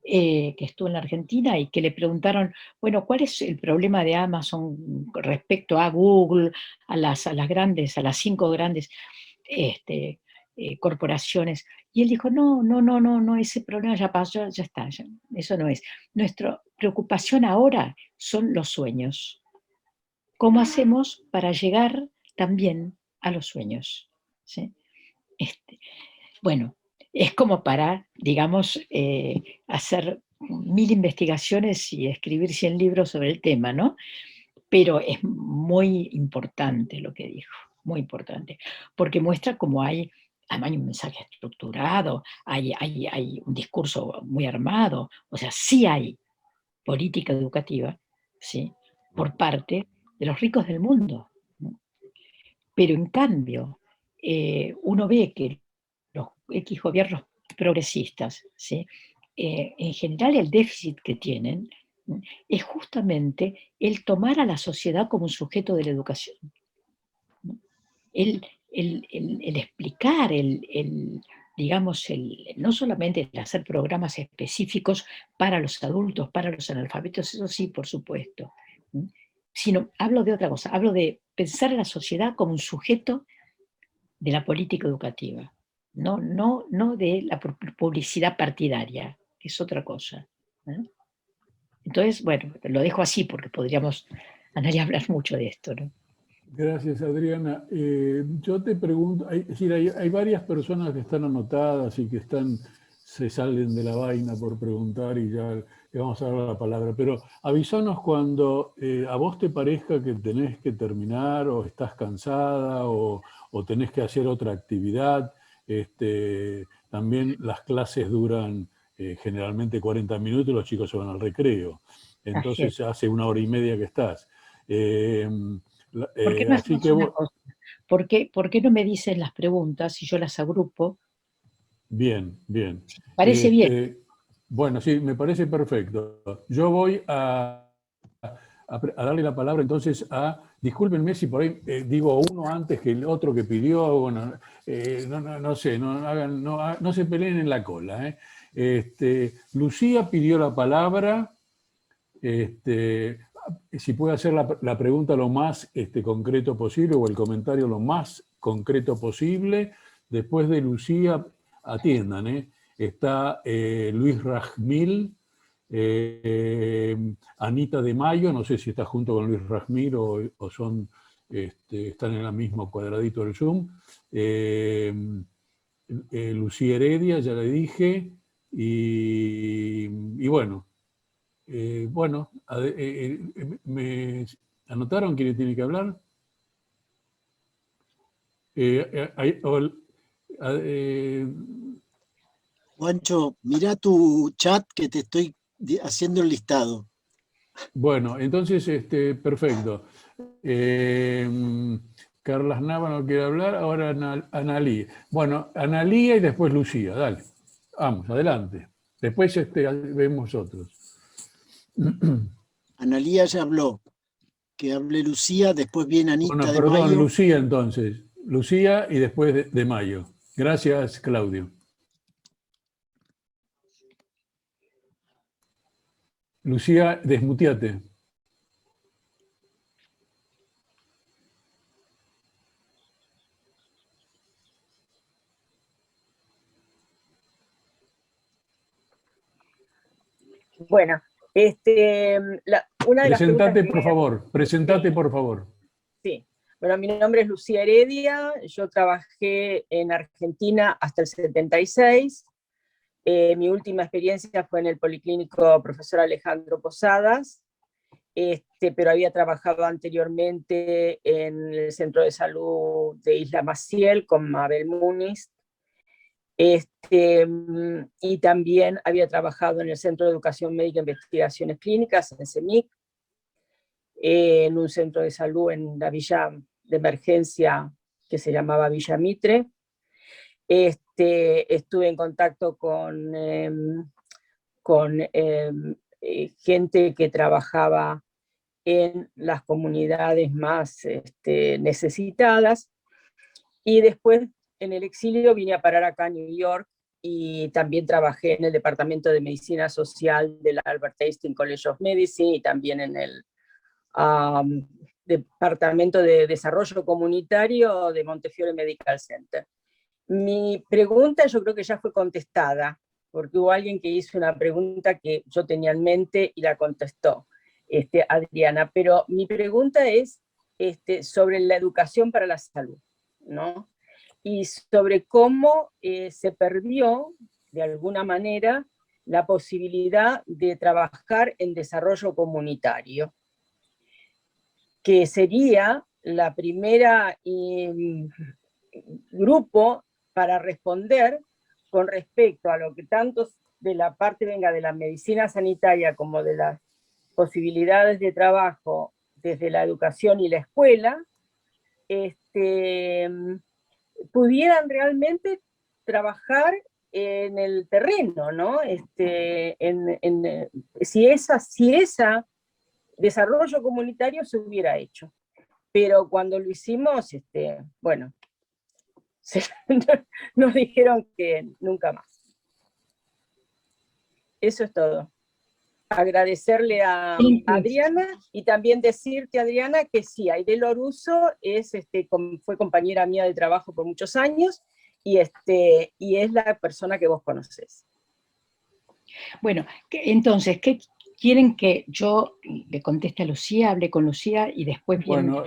que estuvo en la Argentina y que le preguntaron, bueno, ¿cuál es el problema de Amazon respecto a Google, a las 5 grandes corporaciones? Y él dijo, no, ese problema ya pasó, ya está, eso no es. Nuestra preocupación ahora son los sueños. ¿Cómo hacemos para llegar también a los sueños? ¿Sí? Bueno, es como para, digamos, hacer 1000 investigaciones y escribir 100 libros sobre el tema, ¿no? Pero es muy importante lo que dijo, muy importante, porque muestra cómo hay un mensaje estructurado, hay un discurso muy armado, o sea, sí hay política educativa, ¿sí?, por parte de los ricos del mundo, ¿no? Pero en cambio, uno ve que los X gobiernos progresistas, ¿sí?, en general el déficit que tienen es justamente el tomar a la sociedad como un sujeto de la educación, ¿no? El explicar, digamos, no solamente el hacer programas específicos para los adultos, para los analfabetos, eso sí, por supuesto, ¿no?, sino hablo de otra cosa, hablo de pensar a la sociedad como un sujeto de la política educativa, no de la publicidad partidaria, que es otra cosa, ¿no? Entonces, bueno, lo dejo así porque podríamos hablar mucho de esto, ¿no? Gracias, Adriana. Yo te pregunto, es decir, hay varias personas que están anotadas y que se salen de la vaina por preguntar y ya le vamos a dar la palabra, pero avísanos cuando a vos te parezca que tenés que terminar o estás cansada o tenés que hacer otra actividad. También las clases duran generalmente 40 minutos y los chicos se van al recreo. Entonces hace 1 hora y media que estás. ¿Por qué no hacemos una cosa? ¿Por qué no me dicen las preguntas y yo las agrupo? Bien. Parece bien. Bueno, sí, me parece perfecto. Yo voy a darle la palabra entonces discúlpenme si por ahí digo uno antes que el otro que pidió, bueno, no sé, no se peleen en la cola. Lucía pidió la palabra, si puede hacer la pregunta lo más concreto posible o el comentario lo más concreto posible. Después de Lucía, atiendan, está Luis Rajmil, Anita de Mayo, no sé si está junto con Luis Rajmil o son, están en el mismo cuadradito del Zoom. Lucía Heredia, ya le dije, y bueno. ¿Me anotaron quién tiene que hablar? Juancho, mirá tu chat que te estoy haciendo el listado. Bueno, entonces, perfecto. Carlas Nava no quiere hablar, ahora Analía. Bueno, Analía y después Lucía, dale. Vamos, adelante. Después vemos otros. Analía ya habló. Que hable Lucía, después viene Anita bueno, de Mayo. Perdón, Lucía entonces. Lucía y después de Mayo. Gracias, Claudio. Lucía, desmuteate. Bueno, una de las preguntas Presentate, que por favor. Presentate, por favor. Sí. Bueno, mi nombre es Lucía Heredia, yo trabajé en Argentina hasta el 76, mi última experiencia fue en el Policlínico Profesor Alejandro Posadas, pero había trabajado anteriormente en el Centro de Salud de Isla Maciel con Mabel Muniz, y también había trabajado en el Centro de Educación Médica e Investigaciones Clínicas, en CEMIC, en un centro de salud en la villa de emergencia que se llamaba Villa Mitre. Estuve en contacto con gente que trabajaba en las comunidades más necesitadas, y después en el exilio vine a parar acá a New York y también trabajé en el Departamento de Medicina Social del Albert Einstein College of Medicine y también en el Departamento de Desarrollo Comunitario de Montefiore Medical Center. Mi pregunta yo creo que ya fue contestada, porque hubo alguien que hizo una pregunta que yo tenía en mente y la contestó, Adriana, pero mi pregunta es sobre la educación para la salud, ¿no? Y sobre cómo se perdió, de alguna manera, la posibilidad de trabajar en desarrollo comunitario, que sería la primera grupo para responder con respecto a lo que tanto de la parte venga de la medicina sanitaria como de las posibilidades de trabajo desde la educación y la escuela, pudieran realmente trabajar en el terreno, ¿no? Si ese desarrollo comunitario se hubiera hecho. Pero cuando lo hicimos, bueno, nos dijeron que nunca más. Eso es todo. Agradecerle a Adriana y también decirte, Adriana, que sí, Aide Loruso fue compañera mía de trabajo por muchos años y es la persona que vos conocés. Bueno, entonces, ¿qué quieren que yo le conteste a Lucía, hable con Lucía y después Bueno,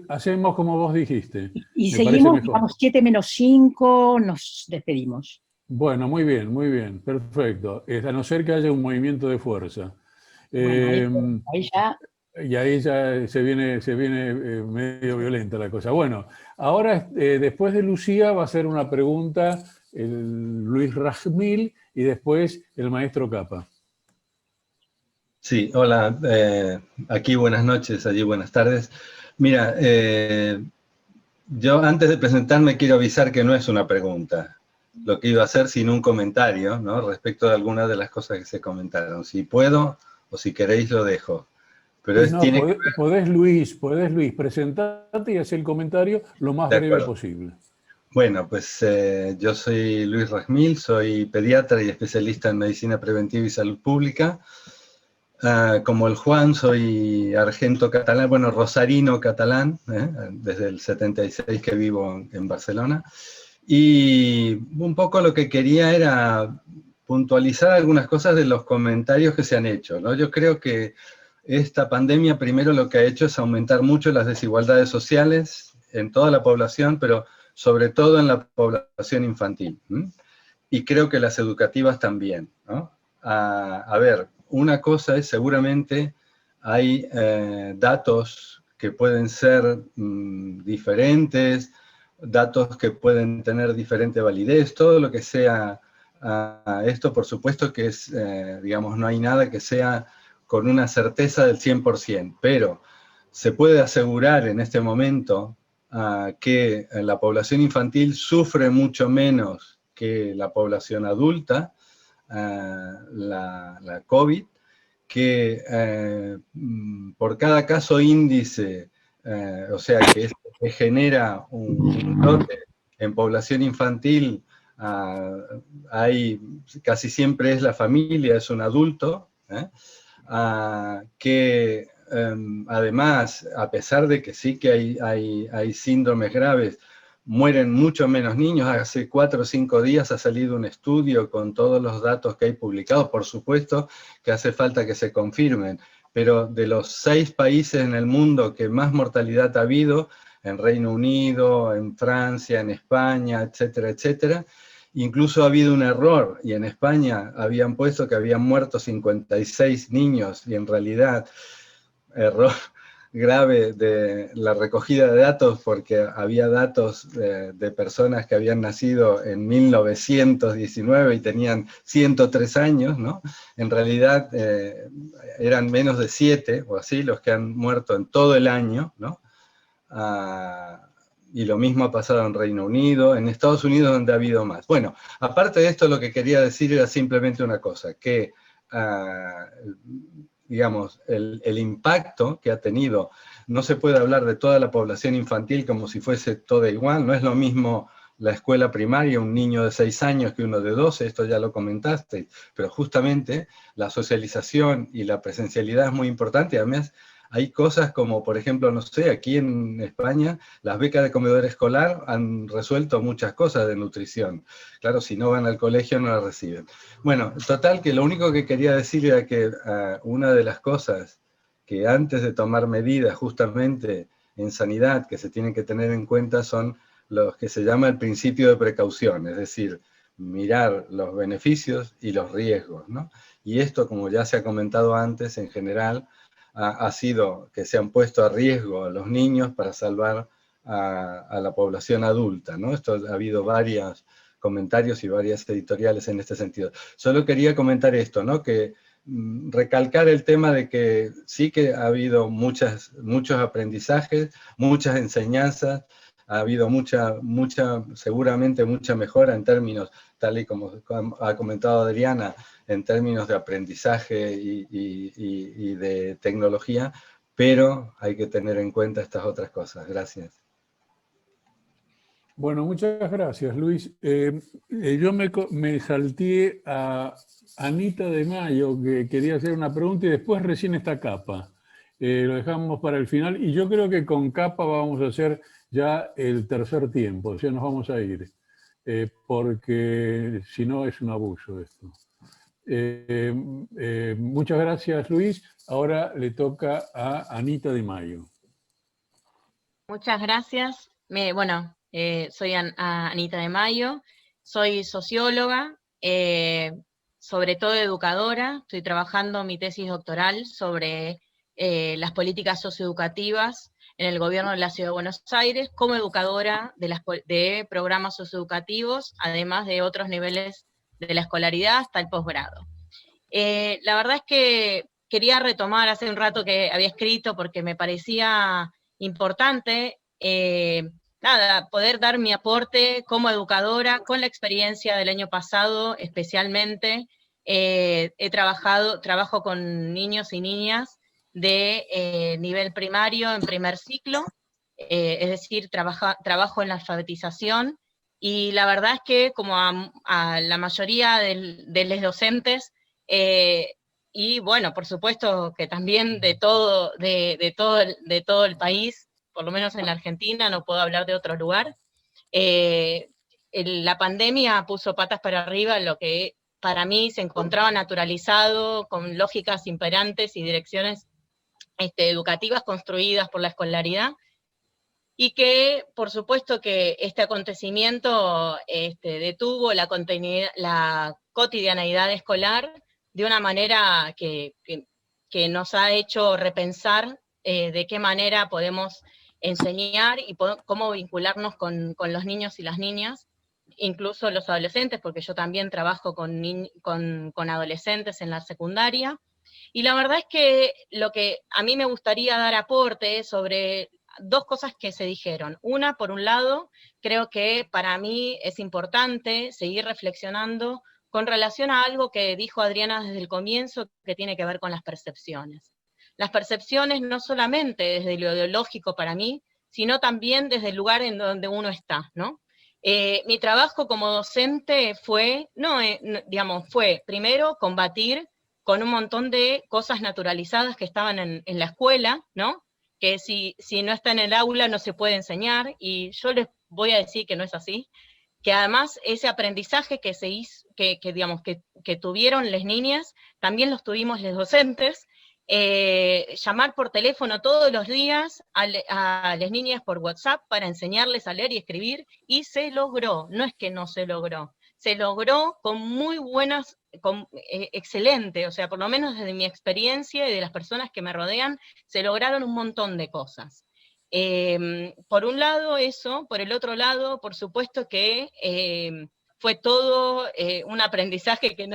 hacemos como vos dijiste. Y Me seguimos, parece mejor. vamos 7:05, nos despedimos. Bueno, muy bien, perfecto. A no ser que haya un movimiento de fuerza. Bueno, ahí ya... Y ahí ya se viene medio violenta la cosa. Bueno, ahora después de Lucía va a ser una pregunta Luis Rajmil y después el maestro Capa. Sí, hola, aquí buenas noches, allí buenas tardes. Mira, yo antes de presentarme quiero avisar que no es una pregunta lo que iba a hacer, sino un comentario, ¿no? Respecto de algunas de las cosas que se comentaron. Si puedo o si queréis lo dejo. Pero podés, Luis, presentarte y hacer el comentario lo más breve posible. Bueno, pues yo soy Luis Rajmil, soy pediatra y especialista en medicina preventiva y salud pública. Como el Juan, soy argento catalán, bueno, rosarino catalán, desde el 76 que vivo en Barcelona. Y un poco lo que quería era puntualizar algunas cosas de los comentarios que se han hecho, ¿no? Yo creo que esta pandemia primero lo que ha hecho es aumentar mucho las desigualdades sociales en toda la población, pero sobre todo en la población infantil. Y creo que las educativas también, ¿no? A ver, una cosa es seguramente hay datos que pueden ser diferentes, datos que pueden tener diferente validez, todo lo que sea esto, por supuesto que es, digamos, no hay nada que sea con una certeza del 100%, pero se puede asegurar en este momento que la población infantil sufre mucho menos que la población adulta, la COVID, que por cada caso índice, o sea, que genera un brote en población infantil, casi siempre es la familia, es un adulto, que además, a pesar de que sí que hay síndromes graves, mueren mucho menos niños. Hace 4 o 5 días ha salido un estudio con todos los datos que hay publicados. Por supuesto que hace falta que se confirmen, pero de los 6 países en el mundo que más mortalidad ha habido, en Reino Unido, en Francia, en España, etcétera, etcétera, incluso ha habido un error, y en España habían puesto que habían muerto 56 niños, y en realidad, error grave de la recogida de datos, porque había datos de personas que habían nacido en 1919 y tenían 103 años, ¿no? En realidad eran menos de 7 o así los que han muerto en todo el año, ¿no? Y lo mismo ha pasado en Reino Unido, en Estados Unidos donde ha habido más. Bueno, aparte de esto, lo que quería decir era simplemente una cosa, que digamos, el impacto que ha tenido, no se puede hablar de toda la población infantil como si fuese toda igual, no es lo mismo la escuela primaria, un niño de 6 años que uno de 12, esto ya lo comentaste, pero justamente la socialización y la presencialidad es muy importante. Además, hay cosas como, por ejemplo, no sé, aquí en España, las becas de comedor escolar han resuelto muchas cosas de nutrición. Claro, si no van al colegio no las reciben. Bueno, total, que lo único que quería decir era que una de las cosas que antes de tomar medidas justamente en sanidad que se tienen que tener en cuenta son los que se llama el principio de precaución, es decir, mirar los beneficios y los riesgos, ¿no? Y esto, como ya se ha comentado antes, en general, ha sido que se han puesto a riesgo a los niños para salvar a la población adulta, ¿no? Esto ha habido varios comentarios y varias editoriales en este sentido. Solo quería comentar esto, ¿no? Que recalcar el tema de que sí que ha habido muchos aprendizajes, muchas enseñanzas, ha habido seguramente mucha mejora en términos, tal y como ha comentado Adriana, en términos de aprendizaje y de tecnología, pero hay que tener en cuenta estas otras cosas. Gracias. Bueno, muchas gracias, Luis. Yo me salté a Anita de Mayo, que quería hacer una pregunta, y después recién está Capa. Lo dejamos para el final, y yo creo que con Capa vamos a hacer ya el tercer tiempo, o sea, nos vamos a ir, porque si no es un abuso esto. Muchas gracias, Luis. Ahora le toca a Anita de Mayo. Muchas gracias. Soy Anita de Mayo, soy socióloga, sobre todo educadora. Estoy trabajando mi tesis doctoral sobre las políticas socioeducativas en el gobierno de la Ciudad de Buenos Aires, como educadora de programas socioeducativos, además de otros niveles de la escolaridad hasta el posgrado. La verdad es que quería retomar hace un rato que había escrito porque me parecía importante poder dar mi aporte como educadora con la experiencia del año pasado especialmente. Trabajo con niños y niñas de nivel primario en primer ciclo, es decir, trabajo en la alfabetización, y la verdad es que como a la mayoría de los docentes, y bueno, por supuesto que también de todo el país, por lo menos en la Argentina, no puedo hablar de otro lugar, la pandemia puso patas para arriba en lo que para mí se encontraba naturalizado, con lógicas imperantes y direcciones educativas construidas por la escolaridad, y que por supuesto que este acontecimiento detuvo la cotidianeidad escolar de una manera que nos ha hecho repensar de qué manera podemos enseñar y cómo vincularnos con los niños y las niñas, incluso los adolescentes, porque yo también trabajo con adolescentes en la secundaria. Y la verdad es que lo que a mí me gustaría dar aporte sobre dos cosas que se dijeron. Una, por un lado, creo que para mí es importante seguir reflexionando con relación a algo que dijo Adriana desde el comienzo, que tiene que ver con las percepciones. Las percepciones no solamente desde lo ideológico para mí, sino también desde el lugar en donde uno está, ¿no? Mi trabajo como docente fue primero combatir con un montón de cosas naturalizadas que estaban en la escuela, ¿no? Que si no está en el aula no se puede enseñar, y yo les voy a decir que no es así, que además ese aprendizaje que se hizo, digamos, que tuvieron las niñas, también los tuvimos los docentes. Llamar por teléfono todos los días a las niñas por WhatsApp para enseñarles a leer y escribir, y se logró, no es que no se logró, se logró con muy buenas, excelente, o sea, por lo menos desde mi experiencia y de las personas que me rodean, se lograron un montón de cosas. Por un lado eso, por el otro lado, por supuesto que fue todo un aprendizaje que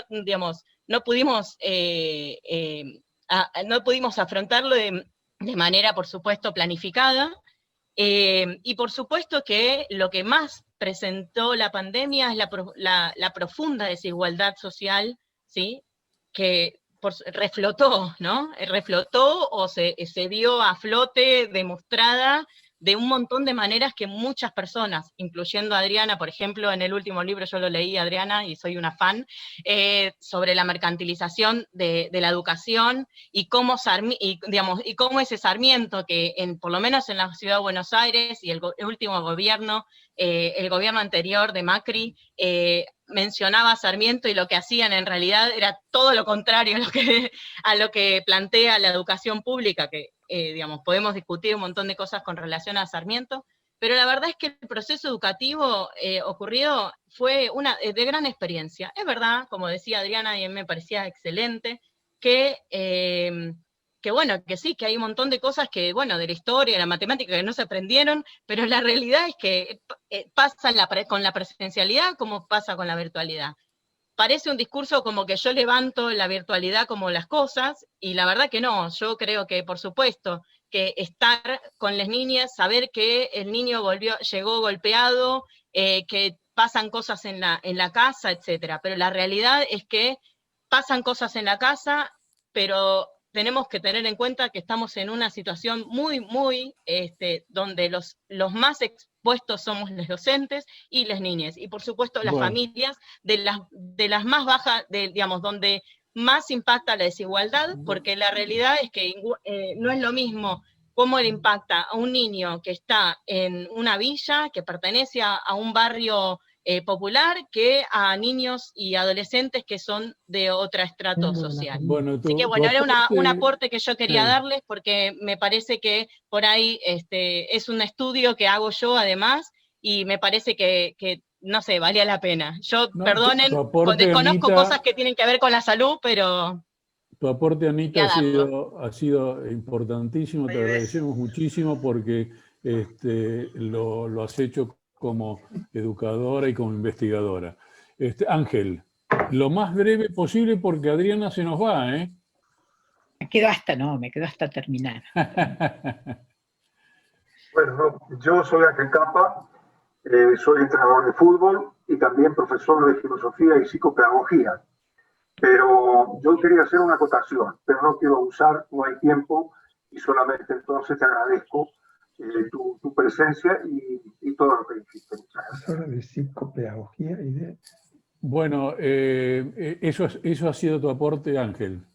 digamos, no pudimos afrontarlo de manera, por supuesto, planificada, y por supuesto que lo que más presentó la pandemia es la profunda desigualdad social, ¿sí? Que reflotó, ¿no? Reflotó o se dio a flote, demostrada de un montón de maneras que muchas personas, incluyendo a Adriana, por ejemplo, en el último libro yo lo leí, Adriana, y soy una fan, sobre la mercantilización de la educación y cómo, y cómo ese Sarmiento, que por lo menos en la ciudad de Buenos Aires y el último gobierno, el gobierno anterior de Macri, mencionaba a Sarmiento y lo que hacían en realidad era todo lo contrario a lo que plantea la educación pública, que digamos, podemos discutir un montón de cosas con relación a Sarmiento, pero la verdad es que el proceso educativo ocurrido fue de gran experiencia. Es verdad, como decía Adriana, y a mí me parecía excelente, que bueno, que sí, que hay un montón de cosas que, bueno, de la historia, de la matemática, que no se aprendieron, pero la realidad es que pasa con la presencialidad como pasa con la virtualidad. Parece un discurso como que yo levanto la virtualidad como las cosas, y la verdad que no. Yo creo que, por supuesto, que estar con las niñas, saber que el niño llegó golpeado, que pasan cosas en la casa, etcétera. Pero la realidad es que pasan cosas en la casa, pero tenemos que tener en cuenta que estamos en una situación muy, muy, donde los más expuestos somos los docentes y las niñas, y por supuesto las familias de las más bajas, digamos, donde más impacta la desigualdad, porque la realidad es que no es lo mismo cómo le impacta a un niño que está en una villa, que pertenece a un barrio popular, que a niños y adolescentes que son de otro estrato social. Bueno, Así que bueno, era un aporte que yo quería darles, porque me parece que por ahí es un estudio que hago yo además, y me parece que no sé, valía la pena. Yo, perdonen, desconozco cosas que tienen que ver con la salud, pero... Tu aporte, Anita, ha sido importantísimo, te agradecemos muchísimo porque lo has hecho como educadora y como investigadora. Ángel, lo más breve posible porque Adriana se nos va, ¿eh? Me quedo hasta terminar. Bueno, yo soy Ángel Capa, soy entrenador de fútbol y también profesor de filosofía y psicopedagogía. Pero yo quería hacer una acotación, pero no quiero abusar, no hay tiempo, y solamente entonces te agradezco tu presencia y todo lo que dijiste. Profesor de psicopedagogía y de... Bueno, eso ha sido tu aporte, Ángel.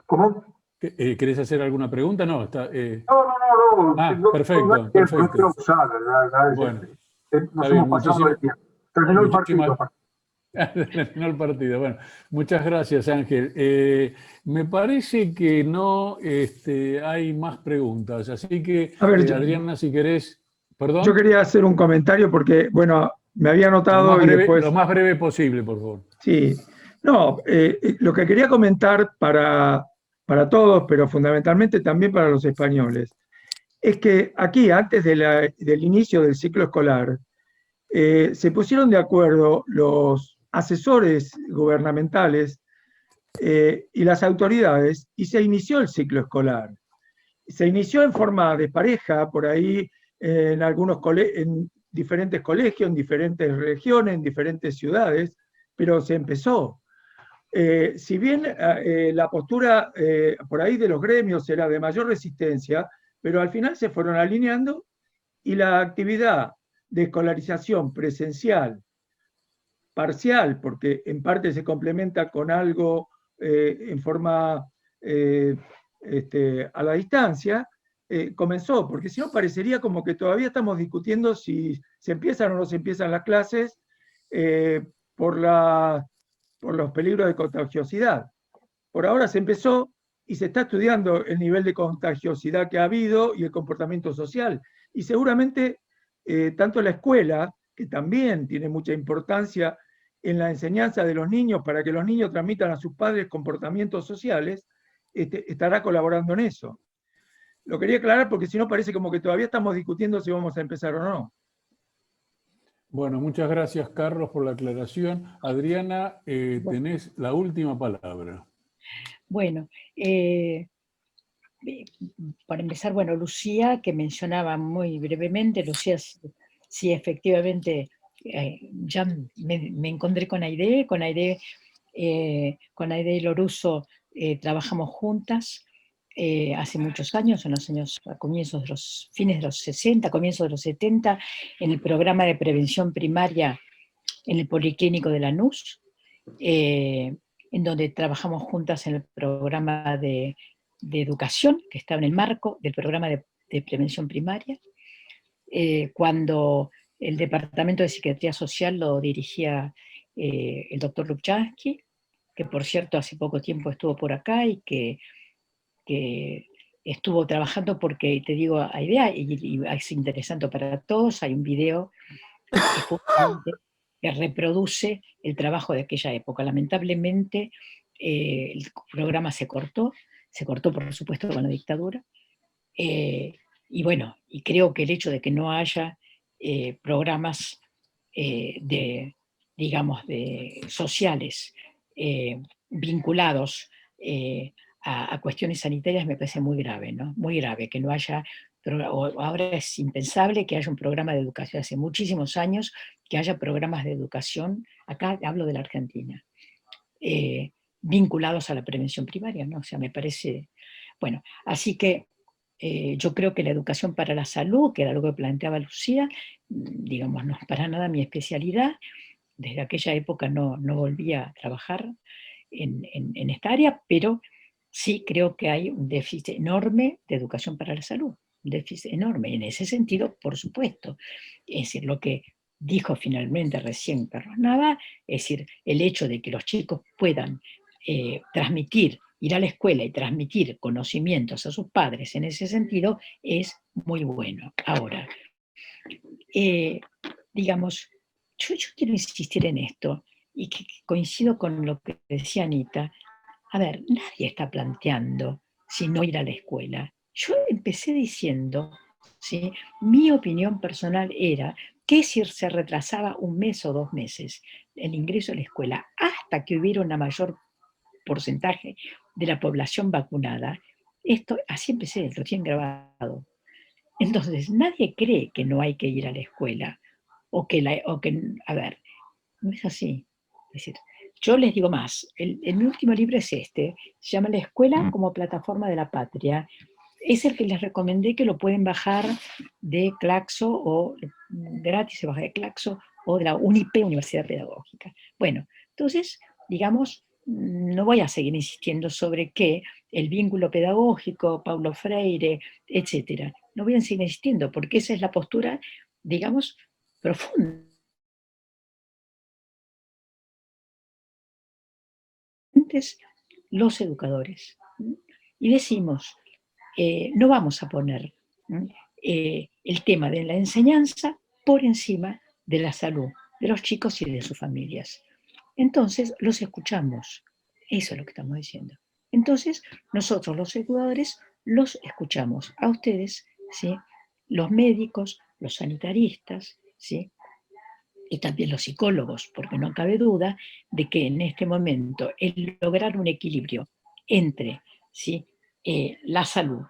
¿Cómo? ¿Querés hacer alguna pregunta? No, está... No. Perfecto. No quiero abusar, ¿verdad? Bueno, nos hemos pasado el tiempo. Terminó el partido. Terminó el partido. Bueno, muchas gracias, Ángel. Me parece que no hay más preguntas, así que, a ver, Adriana, si querés... ¿Perdón? Yo quería hacer un comentario porque, bueno, me había anotado lo más breve posible, por favor. Sí. No, lo que quería comentar para todos, pero fundamentalmente también para los españoles, es que aquí, antes del inicio del ciclo escolar, se pusieron de acuerdo los asesores gubernamentales y las autoridades, y se inició el ciclo escolar. Se inició en forma de pareja, por ahí en diferentes colegios, en diferentes regiones, en diferentes ciudades, pero se empezó. Si bien la postura por ahí de los gremios era de mayor resistencia, pero al final se fueron alineando y la actividad de escolarización presencial, parcial, porque en parte se complementa con algo en forma a la distancia, comenzó, porque si no parecería como que todavía estamos discutiendo si se empiezan o no se empiezan las clases por los peligros de contagiosidad. Por ahora se empezó y se está estudiando el nivel de contagiosidad que ha habido y el comportamiento social. Y seguramente tanto la escuela, que también tiene mucha importancia en la enseñanza de los niños para que los niños transmitan a sus padres comportamientos sociales, estará colaborando en eso. Lo quería aclarar porque si no parece como que todavía estamos discutiendo si vamos a empezar o no. Bueno, muchas gracias, Carlos, por la aclaración. Adriana, tenés la última palabra. Bueno, para empezar, bueno, Lucía, que mencionaba muy brevemente, Lucía, sí, efectivamente, ya me encontré con Aide Loruso, trabajamos juntas hace muchos años, a comienzos de los fines de los 60, comienzos de los 70, en el programa de prevención primaria en el Policlínico de Lanús, en donde trabajamos juntas en el programa de educación, que estaba en el marco del programa de prevención primaria, cuando el Departamento de Psiquiatría Social lo dirigía el doctor Lubchansky, que por cierto hace poco tiempo estuvo por acá y que estuvo trabajando porque, te digo, Aidea, y es interesante para todos, hay un video que reproduce el trabajo de aquella época. Lamentablemente el programa se cortó por supuesto con la dictadura, y bueno, y creo que el hecho de que no haya programas digamos, sociales vinculados a cuestiones sanitarias me parece muy grave, ¿no? Muy grave, que no haya, ahora es impensable que haya un programa de educación, hace muchísimos años que haya programas de educación, acá hablo de la Argentina, vinculados a la prevención primaria, ¿no? O sea, me parece, bueno, así que yo creo que la educación para la salud, que era algo que planteaba Lucía, digamos, no es para nada mi especialidad, desde aquella época no volví a trabajar en esta área, pero sí creo que hay un déficit enorme de educación para la salud, un déficit enorme, en ese sentido, por supuesto. Es decir, lo que dijo finalmente recién Carlos Nava, es decir, el hecho de que los chicos puedan transmitir, ir a la escuela y transmitir conocimientos a sus padres en ese sentido, es muy bueno. Ahora, digamos, yo quiero insistir en esto, y que coincido con lo que decía Anita. A ver, nadie está planteando si no ir a la escuela. Yo empecé diciendo, ¿sí? Mi opinión personal era que si se retrasaba un mes o 2 meses el ingreso a la escuela hasta que hubiera un mayor porcentaje de la población vacunada, esto, así empecé, lo tienen grabado. Entonces, nadie cree que no hay que ir a la escuela, a ver, no es así. Es decir, yo les digo más, mi último libro es este, se llama La Escuela como Plataforma de la Patria. Es el que les recomendé, que lo pueden bajar de Claxo, o gratis se baja de Claxo, o de la UNIP, Universidad Pedagógica. Bueno, entonces, digamos, no voy a seguir insistiendo sobre que el vínculo pedagógico, Paulo Freire, etcétera. No voy a seguir insistiendo, porque esa es la postura, digamos, profunda. Los educadores. Y decimos, no vamos a poner el tema de la enseñanza por encima de la salud de los chicos y de sus familias. Entonces los escuchamos. Eso es lo que estamos diciendo. Entonces nosotros los educadores los escuchamos a ustedes, ¿sí? Los médicos, los sanitaristas, ¿sí? Y también los psicólogos, porque no cabe duda de que en este momento el lograr un equilibrio entre, ¿sí? la salud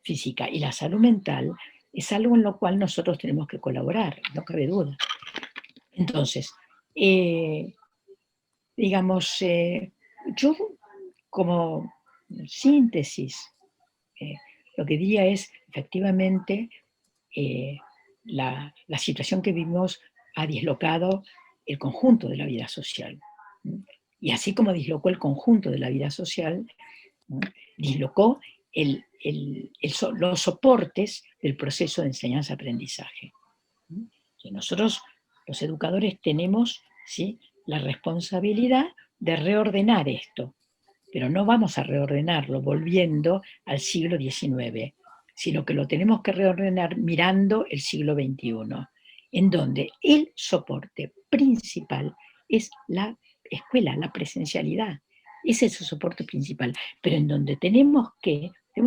física y la salud mental es algo en lo cual nosotros tenemos que colaborar, no cabe duda. Entonces, digamos, yo como síntesis, lo que diría es, efectivamente, la situación que vivimos ha dislocado el conjunto de la vida social. Y así como dislocó el conjunto de la vida social, dislocó los soportes del proceso de enseñanza-aprendizaje. Que nosotros, los educadores, tenemos, ¿sí?, la responsabilidad de reordenar esto, pero no vamos a reordenarlo volviendo al siglo XIX, sino que lo tenemos que reordenar mirando el siglo XXI, en donde el soporte principal es la escuela, la presencialidad. Ese es el soporte principal, pero en donde tenemos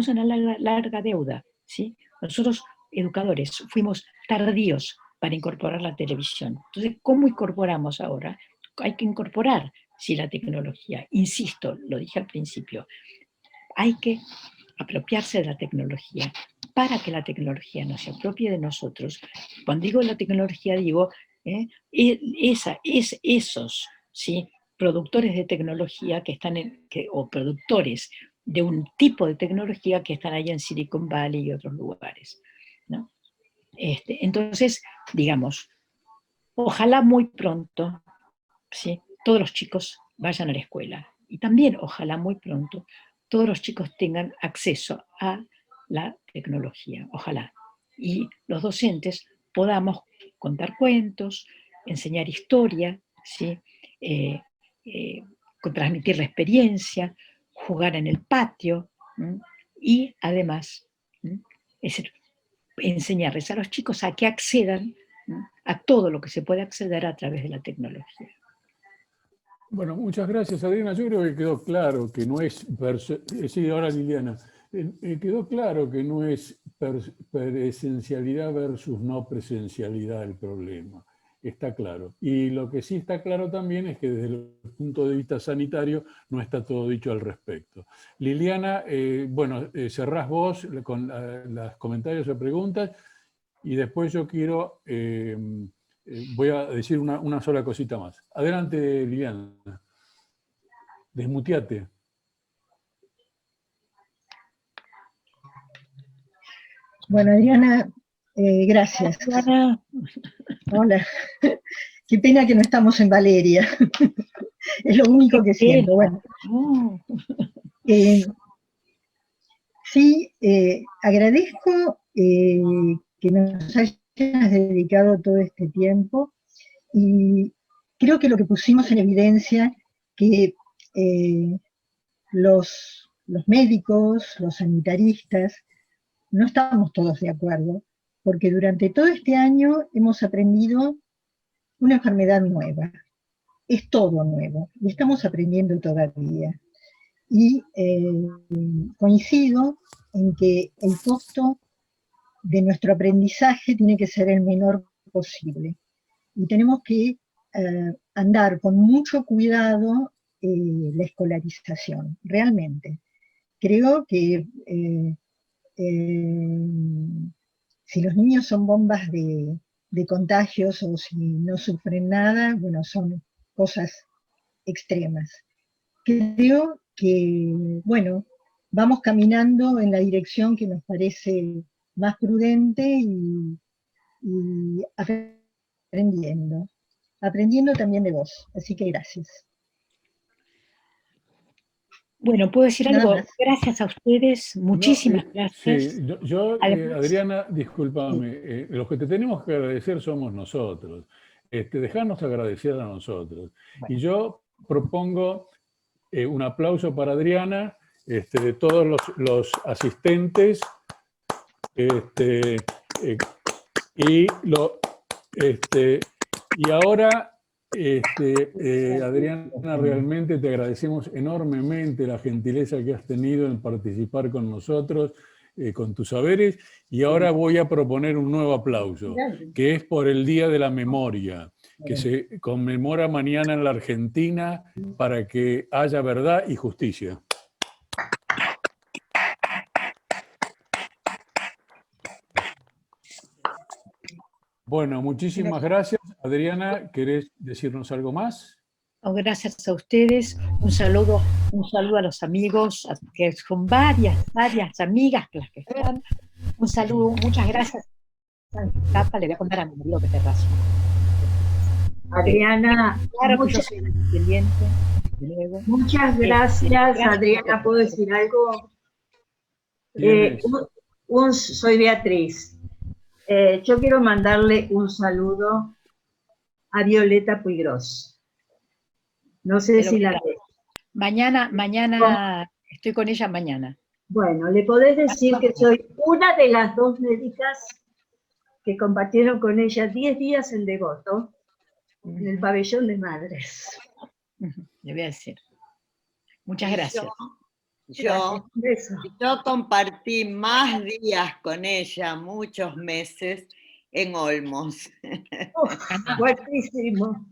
una larga deuda, ¿sí? Nosotros, educadores, fuimos tardíos para incorporar la televisión. Entonces, ¿cómo incorporamos ahora? Hay que incorporar, sí, la tecnología. Insisto, lo dije al principio, hay que apropiarse de la tecnología para que la tecnología no se apropie de nosotros. Cuando digo la tecnología, digo esos, ¿sí?, productores de tecnología que están o productores de un tipo de tecnología que están allá en Silicon Valley y otros lugares, ¿no? Entonces, digamos, ojalá muy pronto, ¿sí?, todos los chicos vayan a la escuela. Y también, ojalá muy pronto, todos los chicos tengan acceso a la tecnología, ojalá. Y los docentes podamos contar cuentos, enseñar historia, ¿sí?, transmitir la experiencia, jugar en el patio, y además enseñarles a los chicos a que accedan a todo lo que se puede acceder a través de la tecnología. Bueno, muchas gracias, Adriana. Yo creo que quedó claro que no es... Sí, ahora Liliana. Quedó claro que no es presencialidad versus no presencialidad el problema. Está claro. Y lo que sí está claro también es que desde el punto de vista sanitario no está todo dicho al respecto. Liliana, bueno, cerrás vos con los comentarios o preguntas y después yo quiero... voy a decir una sola cosita más. Adelante, Liliana. Desmuteate. Bueno, Adriana, gracias. Hola. Qué pena que no estamos en Valeria. Es lo único que siento. Bueno. Sí, agradezco que nos hayas dedicado todo este tiempo y creo que lo que pusimos en evidencia que los médicos, los sanitaristas, no estamos todos de acuerdo, porque durante todo este año hemos aprendido una enfermedad nueva. Es todo nuevo, y estamos aprendiendo todavía. Y coincido en que el costo de nuestro aprendizaje tiene que ser el menor posible. Y tenemos que andar con mucho cuidado la escolarización, realmente. Creo que si los niños son bombas de contagios o si no sufren nada, bueno, son cosas extremas. Creo que, bueno, vamos caminando en la dirección que nos parece más prudente y aprendiendo también de vos. Así que gracias. Bueno, ¿puedo decir algo? Gracias a ustedes, muchísimas gracias. Sí, Adriana, discúlpame, los que te tenemos que agradecer somos nosotros. Dejarnos agradecer a nosotros. Bueno. Y yo propongo un aplauso para Adriana, de todos los asistentes, y ahora... Adriana, realmente te agradecemos enormemente la gentileza que has tenido en participar con nosotros, con tus saberes, y ahora voy a proponer un nuevo aplauso, que es por el Día de la Memoria, que se conmemora mañana en la Argentina para que haya verdad y justicia. Bueno, muchísimas gracias. Adriana, ¿querés decirnos algo más? Gracias a ustedes. Un saludo a los amigos, que son varias amigas las que están. Un saludo, muchas gracias. Le voy a contar a mi amigo que te razón. Adriana, claro que yo soy independiente. Muchas gracias, Adriana. ¿Puedo decir algo? ¿Quién es? Soy Beatriz. Yo quiero mandarle un saludo a Violeta Puigros. No sé si la ves. Mañana, estoy con ella mañana. Bueno, le podés decir que soy una de las 2 médicas que compartieron con ella 10 días en Devoto, en el pabellón de madres. Le voy a decir. Muchas gracias. Yo compartí más días con ella, muchos meses, en Olmos. Fuertísimo.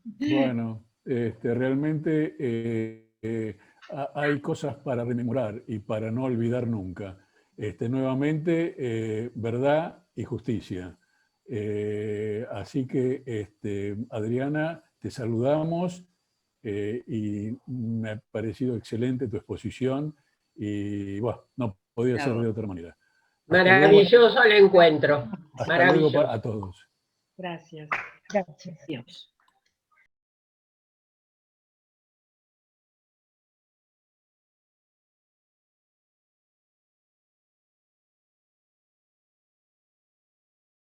Bueno, realmente hay cosas para rememorar y para no olvidar nunca. Nuevamente, verdad y justicia. Así que, Adriana, te saludamos y me ha parecido excelente tu exposición y bueno, no podía ser de otra manera. Maravilloso el encuentro. Hasta Maravilloso. luego a todos. Gracias. Gracias. Dios.